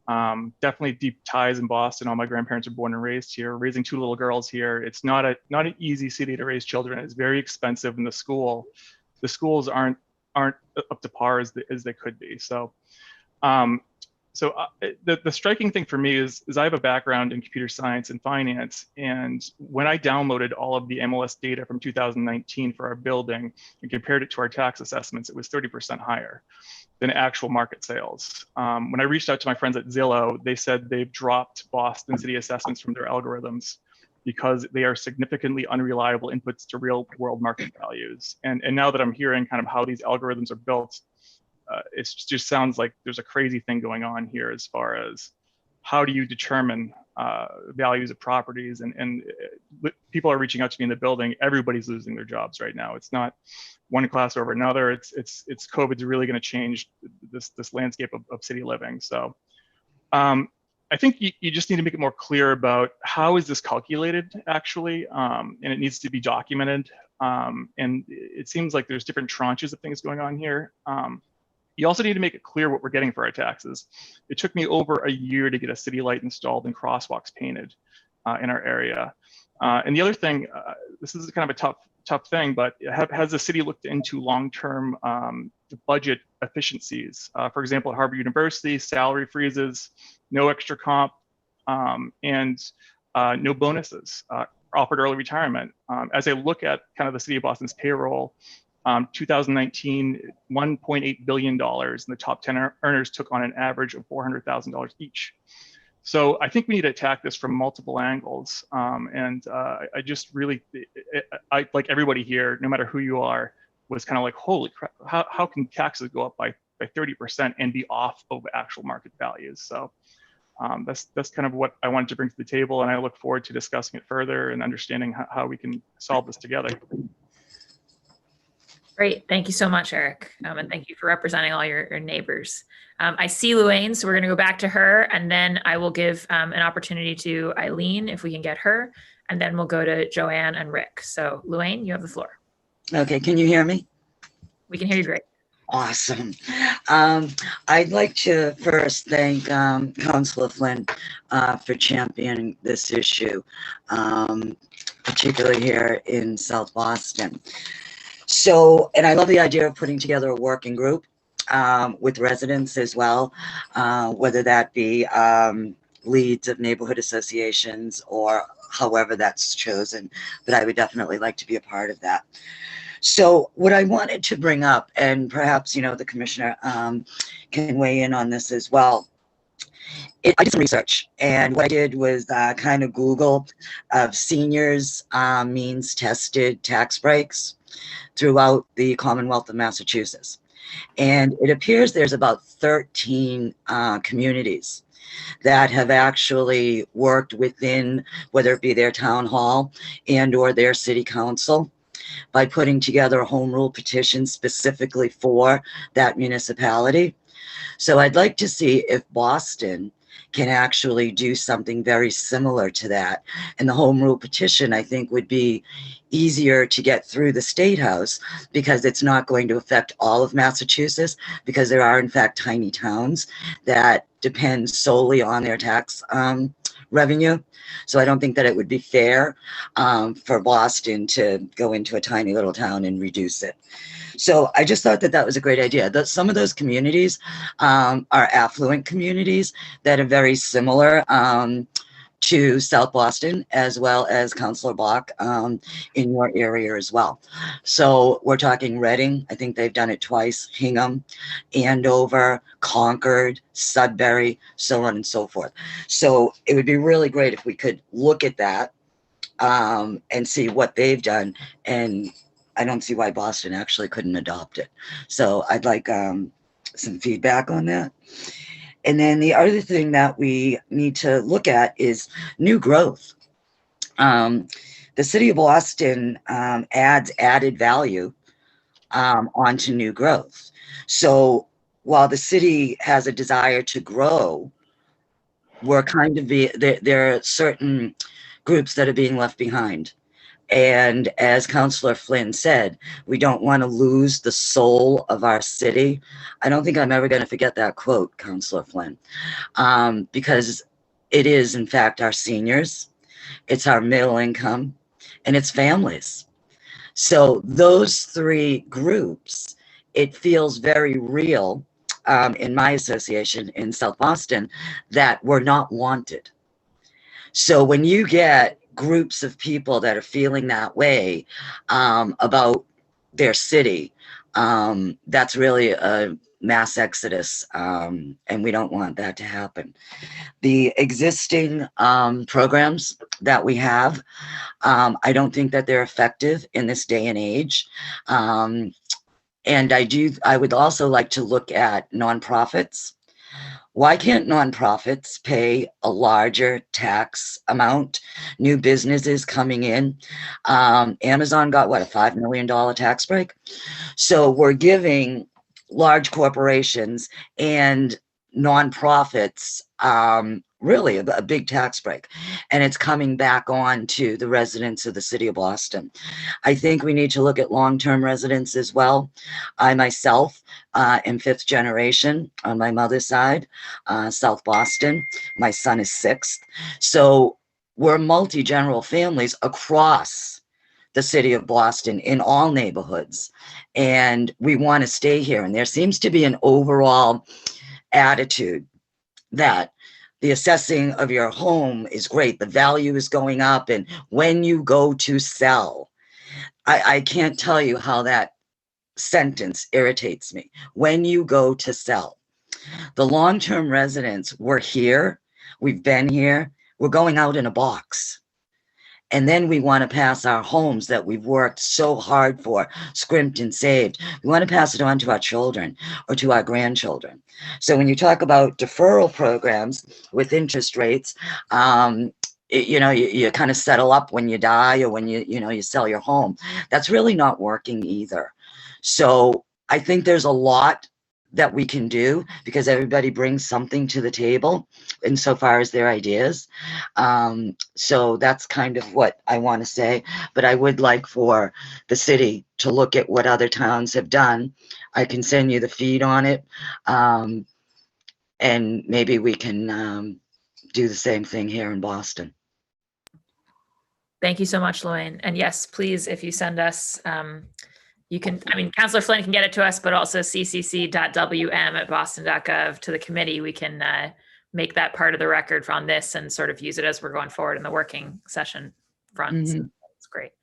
S12: Definitely deep ties in Boston. All my grandparents are born and raised here, raising two little girls here. It's not an easy city to raise children. It's very expensive, and the schools aren't up to par as they could be. So, the striking thing for me is I have a background in computer science and finance, and when I downloaded all of the MLS data from 2019 for our building and compared it to our tax assessments, it was 30% higher than actual market sales. When I reached out to my friends at Zillow, they said they've dropped Boston city assessments from their algorithms because they are significantly unreliable inputs to real world market values. And now that I'm hearing kind of how these algorithms are built, it just sounds like there's a crazy thing going on here as far as how do you determine values of properties, and people are reaching out to me in the building. Everybody's losing their jobs right now. It's not one class over another. It's COVID's really going to change this landscape of city living. So I think you just need to make it more clear about how is this calculated actually, and it needs to be documented. And it seems like there's different tranches of things going on here. You also need to make it clear what we're getting for our taxes. It took me over a year to get a city light installed and crosswalks painted in our area. And the other thing, this is kind of a tough thing, but has the city looked into long-term budget efficiencies? For example, at Harvard University, salary freezes, no extra comp, and no bonuses, offered early retirement. As I look at kind of the city of Boston's payroll, 2019, $1.8 billion, and the top 10 earners took on an average of $400,000 each. So I think we need to attack this from multiple angles. I just really, I like everybody here, no matter who you are, was kind of like, holy crap, how can taxes go up by 30% and be off of actual market values? So that's kind of what I wanted to bring to the table, and I look forward to discussing it further and understanding how we can solve this together.
S1: Great. Thank you so much, Eric. And thank you for representing all your neighbors. I see Luane, so we're going to go back to her, and then I will give an opportunity to Eileen if we can get her, and then we'll go to Joanne and Rick. So Luane, you have the floor.
S13: Okay, can you hear me?
S1: We can hear you great.
S13: Awesome. I'd like to first thank Councillor Flynn for championing this issue, particularly here in South Boston. So, and I love the idea of putting together a working group with residents as well, whether that be leads of neighborhood associations or however that's chosen, but I would definitely like to be a part of that. So what I wanted to bring up, and perhaps, you know, the commissioner can weigh in on this as well. I did some research, and what I did was kind of Google of seniors means tested tax breaks throughout the Commonwealth of Massachusetts. And it appears there's about 13 communities that have actually worked within, whether it be their town hall and or their city council, by putting together a home rule petition specifically for that municipality. So I'd like to see if Boston can actually do something very similar to that. And the home rule petition, I think, would be easier to get through the State House because it's not going to affect all of Massachusetts, because there are, in fact, tiny towns that depend solely on their tax revenue. So I don't think that it would be fair for Boston to go into a tiny little town and reduce it. So I just thought that that was a great idea. Some of those communities are affluent communities that are very similar to South Boston, as well as Councillor Bach in your area as well. So we're talking Reading. I think they've done it twice. Hingham, Andover, Concord, Sudbury, so on and so forth. So it would be really great if we could look at that and see what they've done. And I don't see why Boston actually couldn't adopt it. So I'd like some feedback on that. And then the other thing that we need to look at is new growth. The city of Boston adds added value onto new growth. So while the city has a desire to grow, we're kind of there are certain groups that are being left behind. And as Councillor Flynn said, we don't want to lose the soul of our city. I don't think I'm ever going to forget that quote, Councillor Flynn, because it is, in fact, our seniors, it's our middle income, and it's families. So those three groups, it feels very real in my association in South Boston that we're not wanted. So when you get groups of people that are feeling that way about their city, that's really a mass exodus, and we don't want that to happen. The existing programs that we have, I don't think that they're effective in this day and age. And I would also like to look at nonprofits. Why can't nonprofits pay a larger tax amount? New businesses coming in. Amazon got what, a $5 million tax break? So we're giving large corporations and nonprofits really a big tax break, and it's coming back on to the residents of the city of Boston. I think we need to look at long-term residents as well. I myself am 5th generation on my mother's side, South Boston. My son is 6th. So we're multi-general families across the city of Boston in all neighborhoods, and we want to stay here. And there seems to be an overall attitude that the assessing of your home is great, the value is going up, and when you go to sell, I can't tell you how that sentence irritates me. When you go to sell, the long-term residents, we're here, we've been here, we're going out in a box. And then we want to pass our homes that we've worked so hard for, scrimped and saved. We want to pass it on to our children or to our grandchildren. So when you talk about deferral programs with interest rates, you kind of settle up when you die or when you sell your home. That's really not working either. So I think there's a lot that we can do because everybody brings something to the table insofar as their ideas. So that's kind of what I want to say, but I would like for the city to look at what other towns have done. I can send you the feed on it, and maybe we can do the same thing here in Boston.
S1: Thank you so much, Lorraine. And yes, please, if you send us, you can, Councillor Flynn can get it to us, but also ccc.wm@boston.gov to the committee. We can make that part of the record on this and sort of use it as we're going forward in the working session front. So that's great.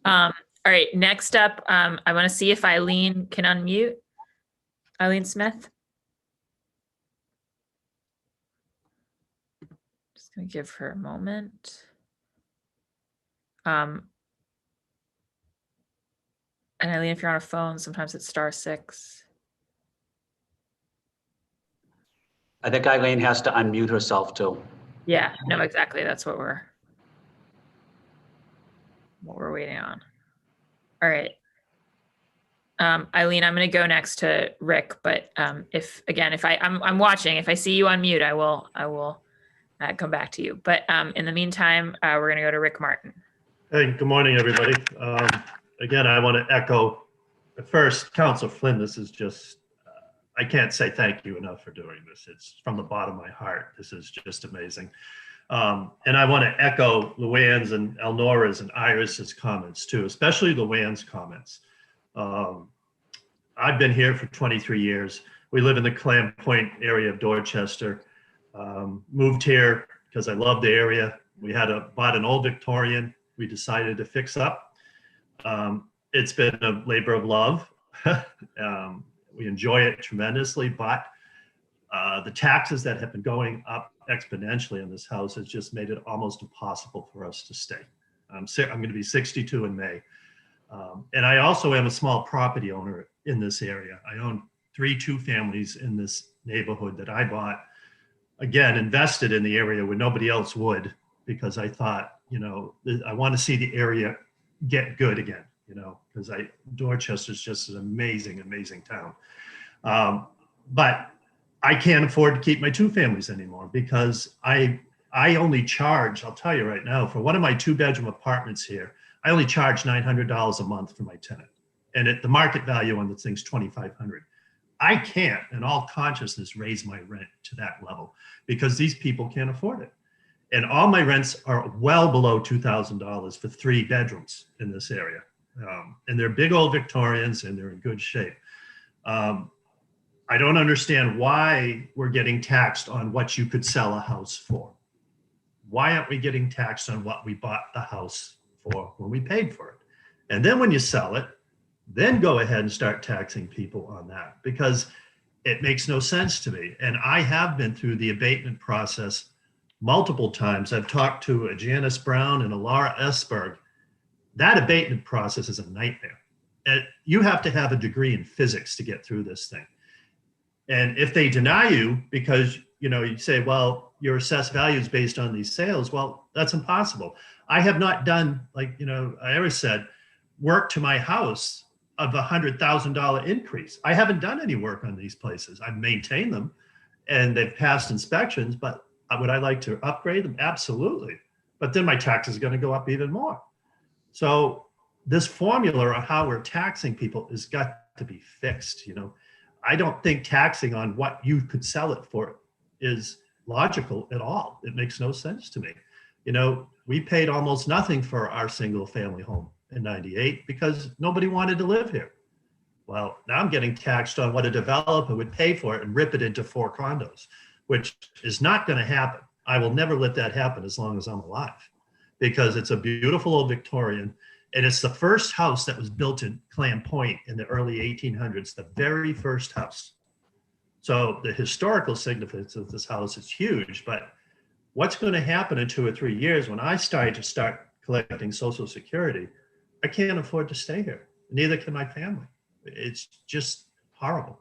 S1: All right, next up, I want to see if Eileen can unmute. Eileen Smith. Just going to give her a moment. And Eileen, if you're on a phone, sometimes it's *6.
S2: I think Eileen has to unmute herself too.
S1: Yeah, no, exactly. That's what we're waiting on. All right. Eileen, I'm going to go next to Rick, but if I'm watching, if I see you on mute, I will come back to you. But in the meantime, we're going to go to Rick Martin.
S14: Hey, good morning, everybody. Again, I want to echo at first, Councillor Flynn, this is just, I can't say thank you enough for doing this. It's from the bottom of my heart. This is just amazing. And I want to echo Luann's and Elnora's and Iris's comments too, especially Luann's comments. I've been here for 23 years. We live in the Clam Point area of Dorchester. Moved here because I love the area. We bought an old Victorian. We decided to fix up. It's been a labor of love. We enjoy it tremendously, but the taxes that have been going up exponentially in this house has just made it almost impossible for us to stay. I'm going to be 62 in May. And I also am a small property owner in this area. I own 3 two-families in this neighborhood that I bought, again, invested in the area where nobody else would, because I thought, I want to see the area get good again, because Dorchester is just an amazing, amazing town. But I can't afford to keep my 2 families anymore, because I only charge, I'll tell you right now, for one of my 2-bedroom apartments here, I only charge $900 a month for my tenant. And the market value on the thing's $2,500. I can't, in all consciousness, raise my rent to that level because these people can't afford it. And all my rents are well below $2,000 for 3 bedrooms in this area. And they're big old Victorians and they're in good shape. I don't understand why we're getting taxed on what you could sell a house for. Why aren't we getting taxed on what we bought the house for when we paid for it? And then when you sell it, then go ahead and start taxing people on that, because it makes no sense to me. And I have been through the abatement process multiple times. I've talked to a Janice Brown and a Laura Esberg. That abatement process is a nightmare. And you have to have a degree in physics to get through this thing. And if they deny you because, you say, well, your assessed value is based on these sales, well, that's impossible. I have not done, I always said, work to my house of $100,000 increase. I haven't done any work on these places. I've maintained them and they've passed inspections, but would I like to upgrade them? Absolutely. But then my taxes are going to go up even more. So this formula on how we're taxing people has got to be fixed. I don't think taxing on what you could sell it for is logical at all. It makes no sense to me. We paid almost nothing for our single family home in '98 because nobody wanted to live here. Well, now I'm getting taxed on what a developer would pay for it and rip it into 4 condos, which is not going to happen. I will never let that happen as long as I'm alive, because it's a beautiful old Victorian. And it's the first house that was built in Clam Point in the early 1800s, the very first house. So the historical significance of this house is huge, but what's going to happen in 2 or 3 years when I start collecting Social Security? I can't afford to stay here. Neither can my family. It's just horrible.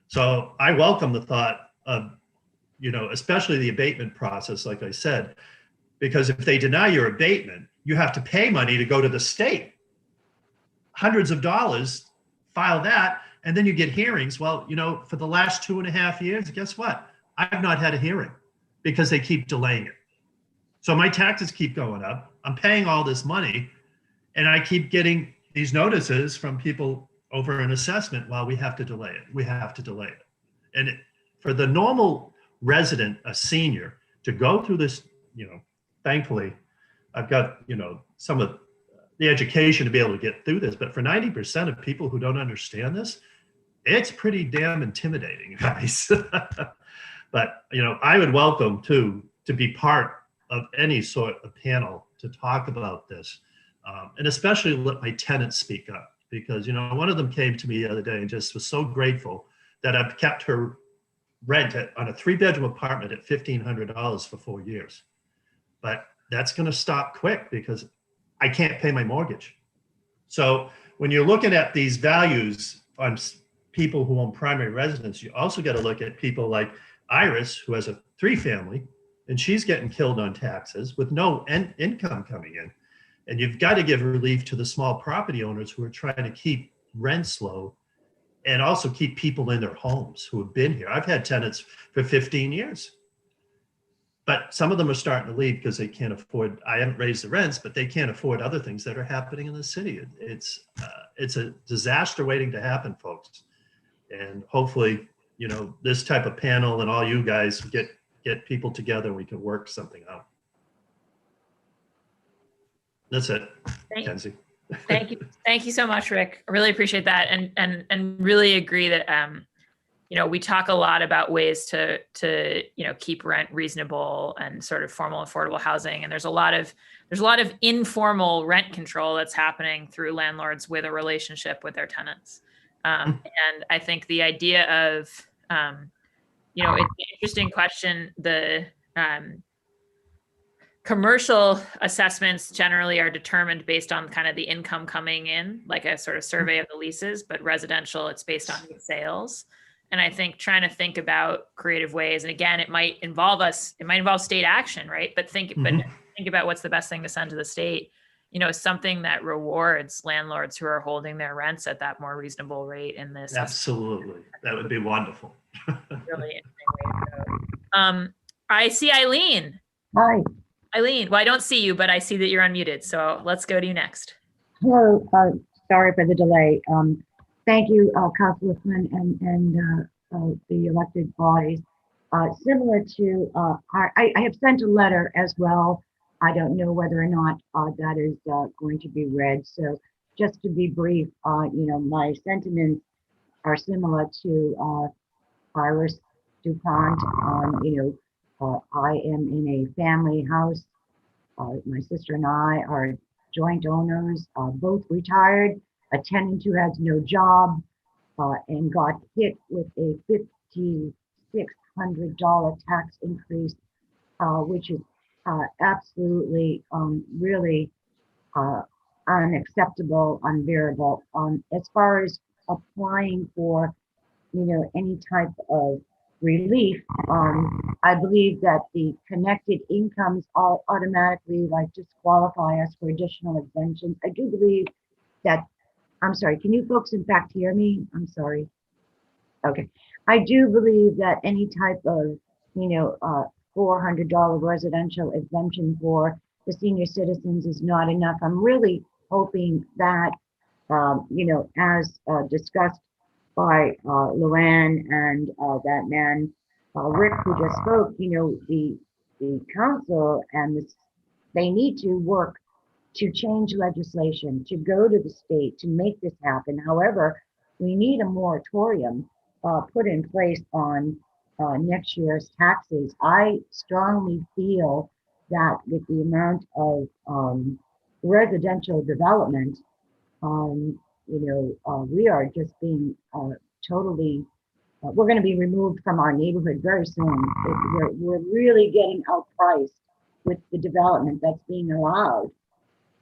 S14: So I welcome the thought of, especially the abatement process, like I said, because if they deny your abatement, you have to pay money to go to the state. Hundreds of dollars, file that, and then you get hearings. Well, for the last 2.5 years, guess what? I've not had a hearing because they keep delaying it. So my taxes keep going up. I'm paying all this money, and I keep getting these notices from people over an assessment. Well, we have to delay it. We have to delay it. And for the normal resident, a senior, to go through this, thankfully, I've got, some of the education to be able to get through this. But for 90% of people who don't understand this, it's pretty damn intimidating, guys. But, I would welcome to be part of any sort of panel to talk about this. And especially let my tenants speak up, because, one of them came to me the other day and just was so grateful that I've kept her rent on a 3-bedroom apartment at $1,500 for 4 years. But that's going to stop quick because I can't pay my mortgage. So when you're looking at these values on people who own primary residence, you also got to look at people like Iris, who has a 3-family, and she's getting killed on taxes with no income coming in. And you've got to give relief to the small property owners who are trying to keep rents low and also keep people in their homes who have been here. I've had tenants for 15 years. But some of them are starting to leave because they can't afford, I haven't raised the rents, but they can't afford other things that are happening in the city. It's a disaster waiting to happen, folks. And hopefully, this type of panel and all you guys get people together and we can work something out. That's it, Kenzie.
S1: Thank you so much, Rick. I really appreciate that, and really agree that we talk a lot about ways to keep rent reasonable and sort of formal affordable housing. And there's a lot of informal rent control that's happening through landlords with a relationship with their tenants. And I think the idea of, it's an interesting question. The commercial assessments generally are determined based on kind of the income coming in, like a sort of survey of the leases, but residential, it's based on sales. And I think trying to think about creative ways, and again, it might involve state action, right? But think about what's the best thing to send to the state, something that rewards landlords who are holding their rents at that more reasonable rate in this.
S14: Absolutely. That would be wonderful.
S1: Really interesting way to go. I see Eileen.
S15: Hi.
S1: Eileen, well, I don't see you, but I see that you're unmuted. So let's go to you next.
S15: Hello. Sorry for the delay. Thank you, Councillor Flynn and the elected bodies. Similar to, I have sent a letter as well. I don't know whether or not that is going to be read. So just to be brief, my sentiments are similar to Iris DuPont. I am in a family house. My sister and I are joint owners, both retired. A tenant who has no job and got hit with a $5,600 tax increase, which is absolutely really unacceptable, unbearable. As far as applying for, any type of relief, I believe that the connected incomes all automatically disqualify us for additional exemptions. I do believe that, I'm sorry, can you folks in fact hear me? I'm sorry. Okay. I do believe that any type of, $400 residential exemption for the senior citizens is not enough. I'm really hoping that, as discussed by Luann and that man, Rick, who just spoke, the council and they need to work to change legislation, to go to the state, to make this happen. However, we need a moratorium put in place on next year's taxes. I strongly feel that with the amount of residential development, we are just being totally, we're going to be removed from our neighborhood very soon. We're really getting outpriced with the development that's being allowed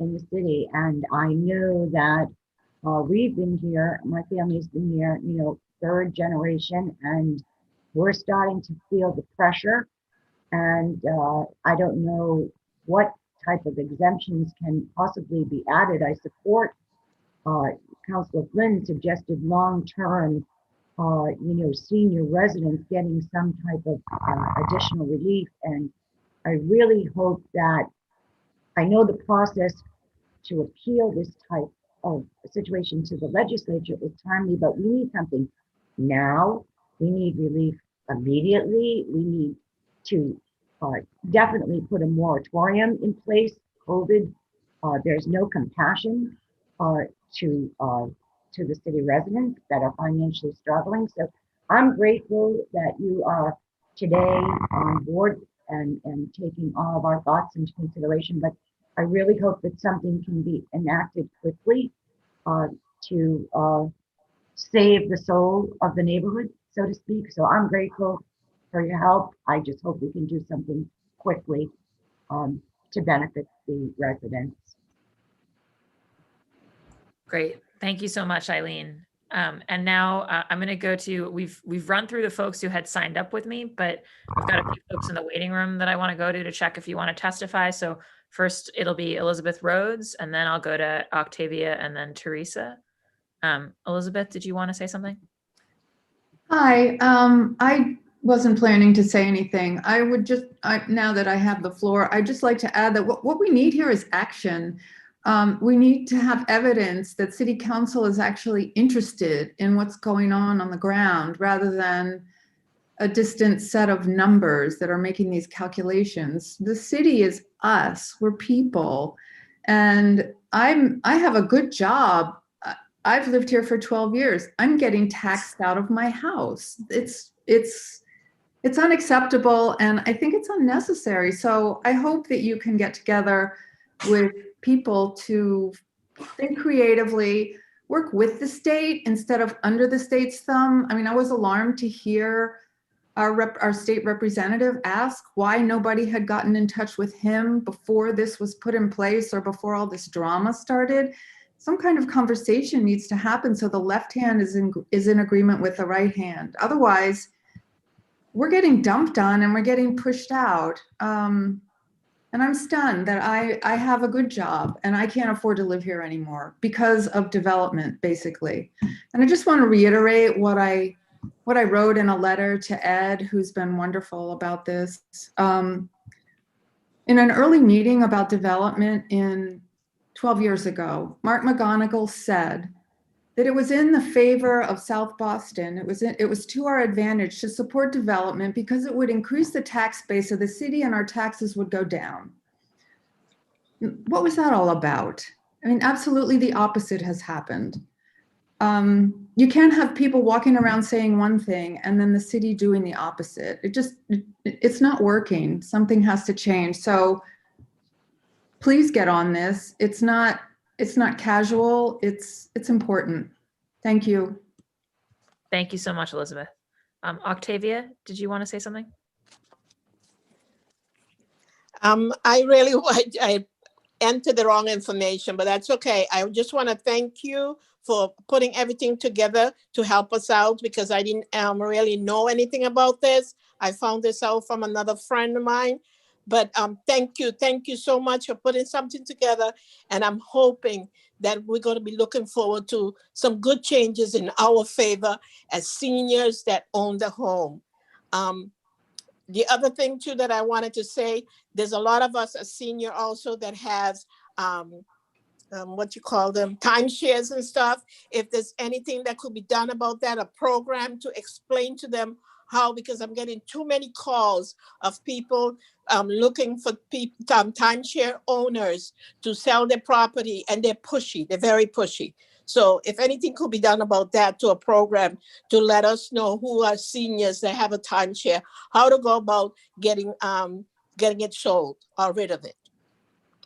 S15: in the city. And I know that we've been here, my family's been here, third generation, and we're starting to feel the pressure. And I don't know what type of exemptions can possibly be added. I support Councillor Flynn suggested long-term, senior residents getting some type of additional relief. And I really hope that, I know the process to appeal this type of situation to the legislature is timely, but we need something now. We need relief immediately. We need to definitely put a moratorium in place. COVID, there's no compassion to the city residents that are financially struggling. So I'm grateful that you are today on board and taking all of our thoughts into consideration, but I really hope that something can be enacted quickly to save the soul of the neighborhood, so to speak. So I'm grateful for your help. I just hope we can do something quickly to benefit the residents.
S1: Great. Thank you so much, Eileen. And now I'm going to go to, we've run through the folks who had signed up with me, but I've got a few folks in the waiting room that I want to go to check if you want to testify. So first it'll be Elizabeth Rhodes, and then I'll go to Octavia and then Teresa. Elizabeth, did you want to say something?
S16: Hi, I wasn't planning to say anything. I would just, now that I have the floor, I'd just like to add that what we need here is action. We need to have evidence that City Council is actually interested in what's going on the ground, rather than a distant set of numbers that are making these calculations. The city is us, we're people. And I have a good job I've lived here for 12 years. I'm getting taxed out of my house. It's unacceptable, and I think it's unnecessary. So I hope that you can get together with people to think creatively, work with the state instead of under the state's thumb. I mean, I was alarmed to hear our state representative ask why nobody had gotten in touch with him before this was put in place or before all this drama started. Some kind of conversation needs to happen so the left hand is in agreement with the right hand. Otherwise, we're getting dumped on and we're getting pushed out. And I'm stunned that I have a good job and I can't afford to live here anymore because of development, basically. And I just want to reiterate what I wrote in a letter to Ed, who's been wonderful about this. In an early meeting about development 12 years ago, Mark McGonigal said that it was in the favor of South Boston. It was to our advantage to support development because it would increase the tax base of the city and our taxes would go down. What was that all about? I mean, absolutely the opposite has happened. You can't have people walking around saying one thing and then the city doing the opposite. It's not working. Something has to change. So please get on this. It's not casual. It's important. Thank you.
S1: Thank you so much, Elizabeth. Octavia, did you want to say something?
S17: I entered the wrong information, but that's okay. I just want to thank you for putting everything together to help us out because I didn't really know anything about this. I found this out from another friend of mine. But thank you so much for putting something together. And I'm hoping that we're going to be looking forward to some good changes in our favor as seniors that own the home. The other thing too that I wanted to say, there's a lot of us as senior also that has what you call them, timeshares and stuff. If there's anything that could be done about that, a program to explain to them how, because I'm getting too many calls of people looking for timeshare owners to sell their property, and they're pushy, they're very pushy. So if anything could be done about that, to a program to let us know who are seniors that have a timeshare, how to go about getting it sold or rid of it.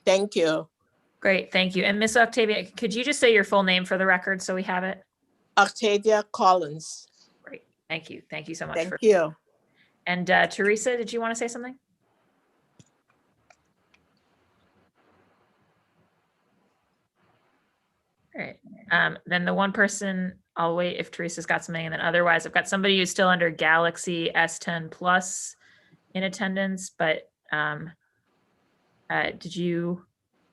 S17: Thank you.
S1: Great, thank you. And Miss Octavia, could you just say your full name for the record so we have it?
S17: Octavia Collins.
S1: Great, thank you. Thank you so much.
S17: Thank you.
S1: And Teresa, did you want to say something? All right, then the one person, I'll wait if Teresa's got something, and then otherwise I've got somebody who's still under Galaxy S10 Plus in attendance, but did you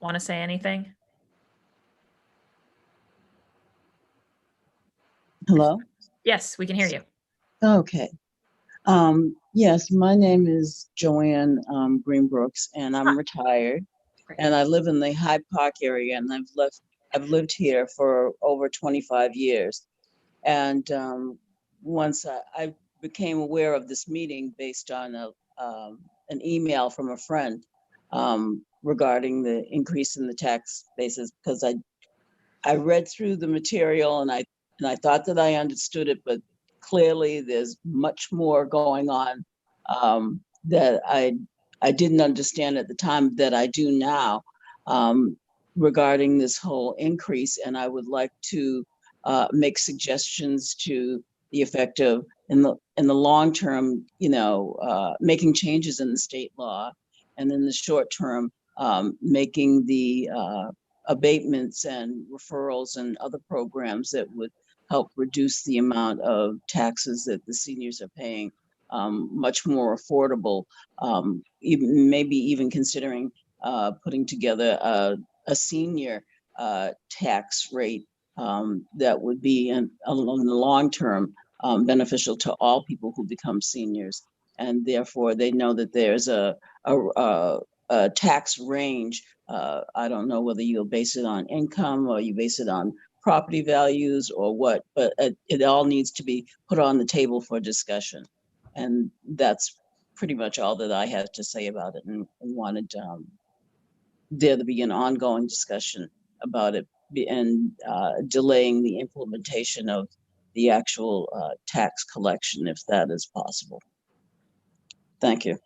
S1: want to say anything?
S18: Hello?
S1: Yes, we can hear you.
S18: Okay. Yes, my name is Joanne Greenbrooks, and I'm retired. And I live in the Hyde Park area, and I've lived here for over 25 years. And once I became aware of this meeting based on an email from a friend regarding the increase in the tax basis, because I read through the material and I thought that I understood it, but clearly there's much more going on that I didn't understand at the time that I do now regarding this whole increase. And I would like to make suggestions to the effect of, in the long term, making changes in the state law, and in the short term, making the abatements and referrals and other programs that would help reduce the amount of taxes that the seniors are paying much more affordable, maybe even considering putting together a senior tax rate that would be in the long term beneficial to all people who become seniors. And therefore they know that there's a tax range. I don't know whether you'll base it on income or you base it on property values or what, but it all needs to be put on the table for discussion. And that's pretty much all that I had to say about it, and wanted there to be an ongoing discussion about it delaying the implementation of the actual tax collection, if that is possible. Thank you.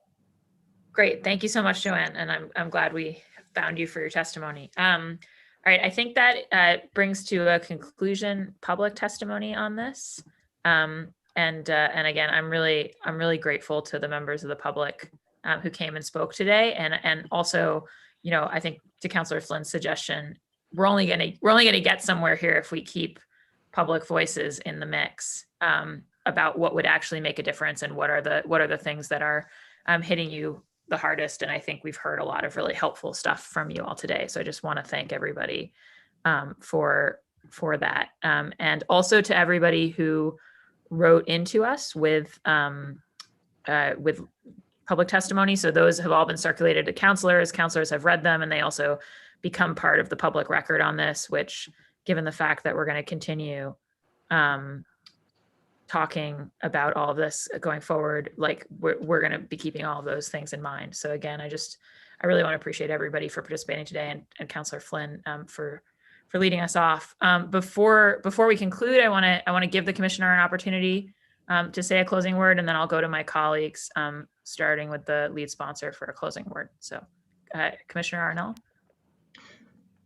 S1: Great. Thank you so much, Joanne. And I'm glad we found you for your testimony. All right. I think that brings to a conclusion public testimony on this. And again, I'm really grateful to the members of the public who came and spoke today. And also, you know, I think to Councillor Flynn's suggestion, we're only gonna get somewhere here if we keep public voices in the mix about what would actually make a difference and what are the things that are hitting you the hardest. And I think we've heard a lot of really helpful stuff from you all today. So I just want to thank everybody for that. And also to everybody who wrote into us with public testimony. So those have all been circulated to councilors. Councilors have read them and they also become part of the public record on this, which given the fact that we're going to continue talking about all of this going forward, like we're going to be keeping all of those things in mind. So again, I really want to appreciate everybody for participating today and Councillor Flynn for leading us off. Before we conclude, I want to give the commissioner an opportunity to say a closing word, and then I'll go to my colleagues, starting with the lead sponsor for a closing word. So Commissioner Arnell.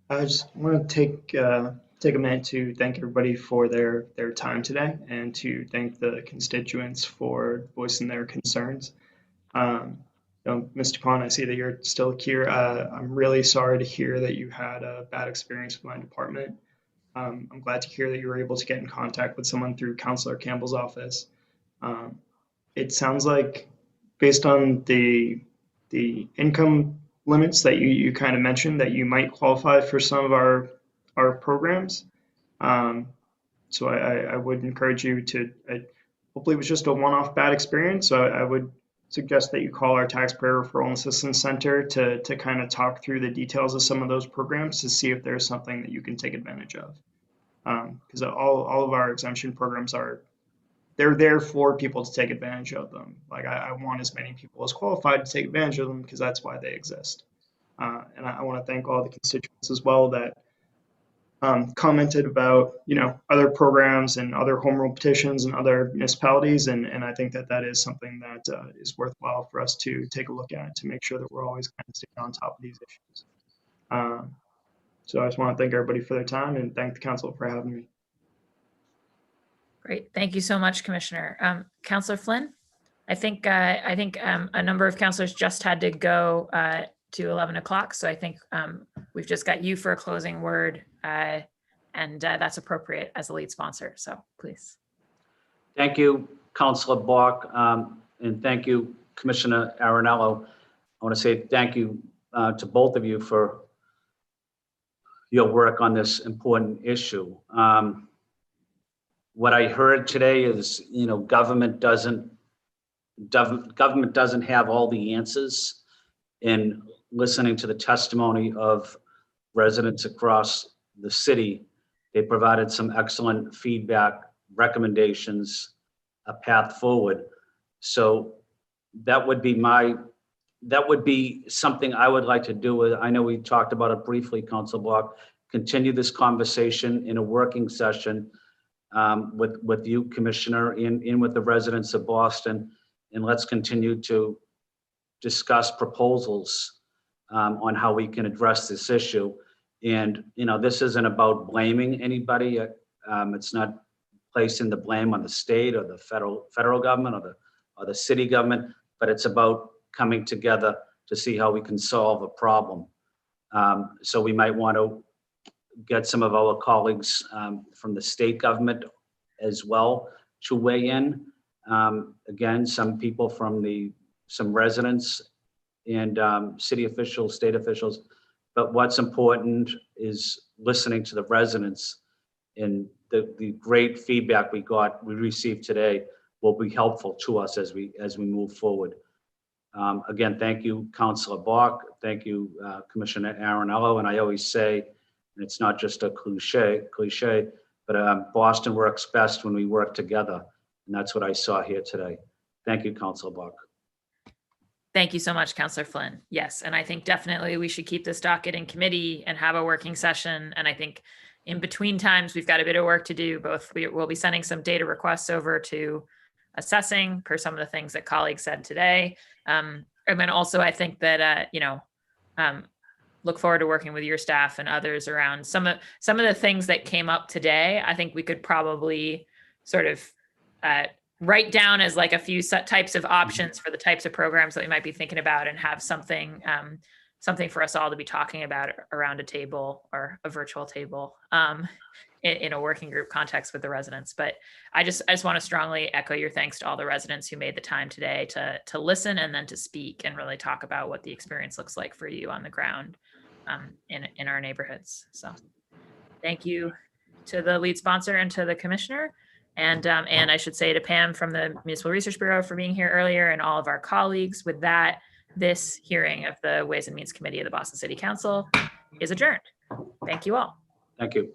S5: I just want to take a minute to thank everybody for their time today and to thank the constituents for voicing their concerns. Mr. Pond, I see that you're still here. I'm really sorry to hear that you had a bad experience with my department. I'm glad to hear that you were able to get in contact with someone through Councillor Campbell's office. It sounds like based on the income limits that you kind of mentioned that you might qualify for some of our programs. So I would encourage you to, hopefully it was just a one-off bad experience. So I would suggest that you call our Taxpayer Referral and Assistance Center to kind of talk through the details of some of those programs to see if there's something that you can take advantage of. Because all of our exemption programs they're there for people to take advantage of them. Like I want as many people as qualified to take advantage of them because that's why they exist. And I want to thank all the constituents as well that commented about, other programs and other home rule petitions and other municipalities. And I think that is something that is worthwhile for us to take a look at to make sure that we're always kind of staying on top of these issues. So I just want to thank everybody for their time and thank the council for having me.
S1: Great. Thank you so much, Commissioner. Councillor Flynn, I think a number of councillors just had to go to 11 o'clock. So I think we've just got you for a closing word and that's appropriate as a lead sponsor. So please.
S2: Thank you, Councillor Bach, and thank you, Commissioner Arenello. I want to say thank you to both of you for your work on this important issue. What I heard today is, government doesn't have all the answers. In listening to the testimony of residents across the city, they provided some excellent feedback, recommendations, a path forward. So that would be something I would like to do. I know we talked about it briefly, Councilor Block, continue this conversation in a working session with you, Commissioner, in with the residents of Boston, and let's continue to discuss proposals on how we can address this issue. And, this isn't about blaming anybody. It's not placing the blame on the state or the federal government or the city government, but it's about coming together to see how we can solve a problem. So we might want to get some of our colleagues from the state government as well to weigh in. Again, some people from some residents and city officials, state officials. But what's important is listening to the residents, and the great feedback we received today will be helpful to us as we move forward. Again, thank you, Councilor Bach. Thank you, Commissioner Arenello. And I always say, and it's not just a cliche, but Boston works best when we work together. And that's what I saw here today. Thank you, Councilor Bach.
S1: Thank you so much, Councillor Flynn. Yes, and I think definitely we should keep this docket in committee and have a working session. And I think in between times, we've got a bit of work to do. Both we'll be sending some data requests over to assessing per some of the things that colleagues said today. And then also I think that, look forward to working with your staff and others around some of the things that came up today. I think we could probably sort of write down as like a few types of options for the types of programs that we might be thinking about, and have something for us all to be talking about around a table or a virtual table in a working group context with the residents. But I just want to strongly echo your thanks to all the residents who made the time today to listen and then to speak and really talk about what the experience looks like for you on the ground in our neighborhoods. So thank you to the lead sponsor and to the commissioner. And I should say to Pam from the Municipal Research Bureau for being here earlier, and all of our colleagues. With that, this hearing of the Ways and Means Committee of the Boston City Council is adjourned. Thank you all.
S2: Thank you.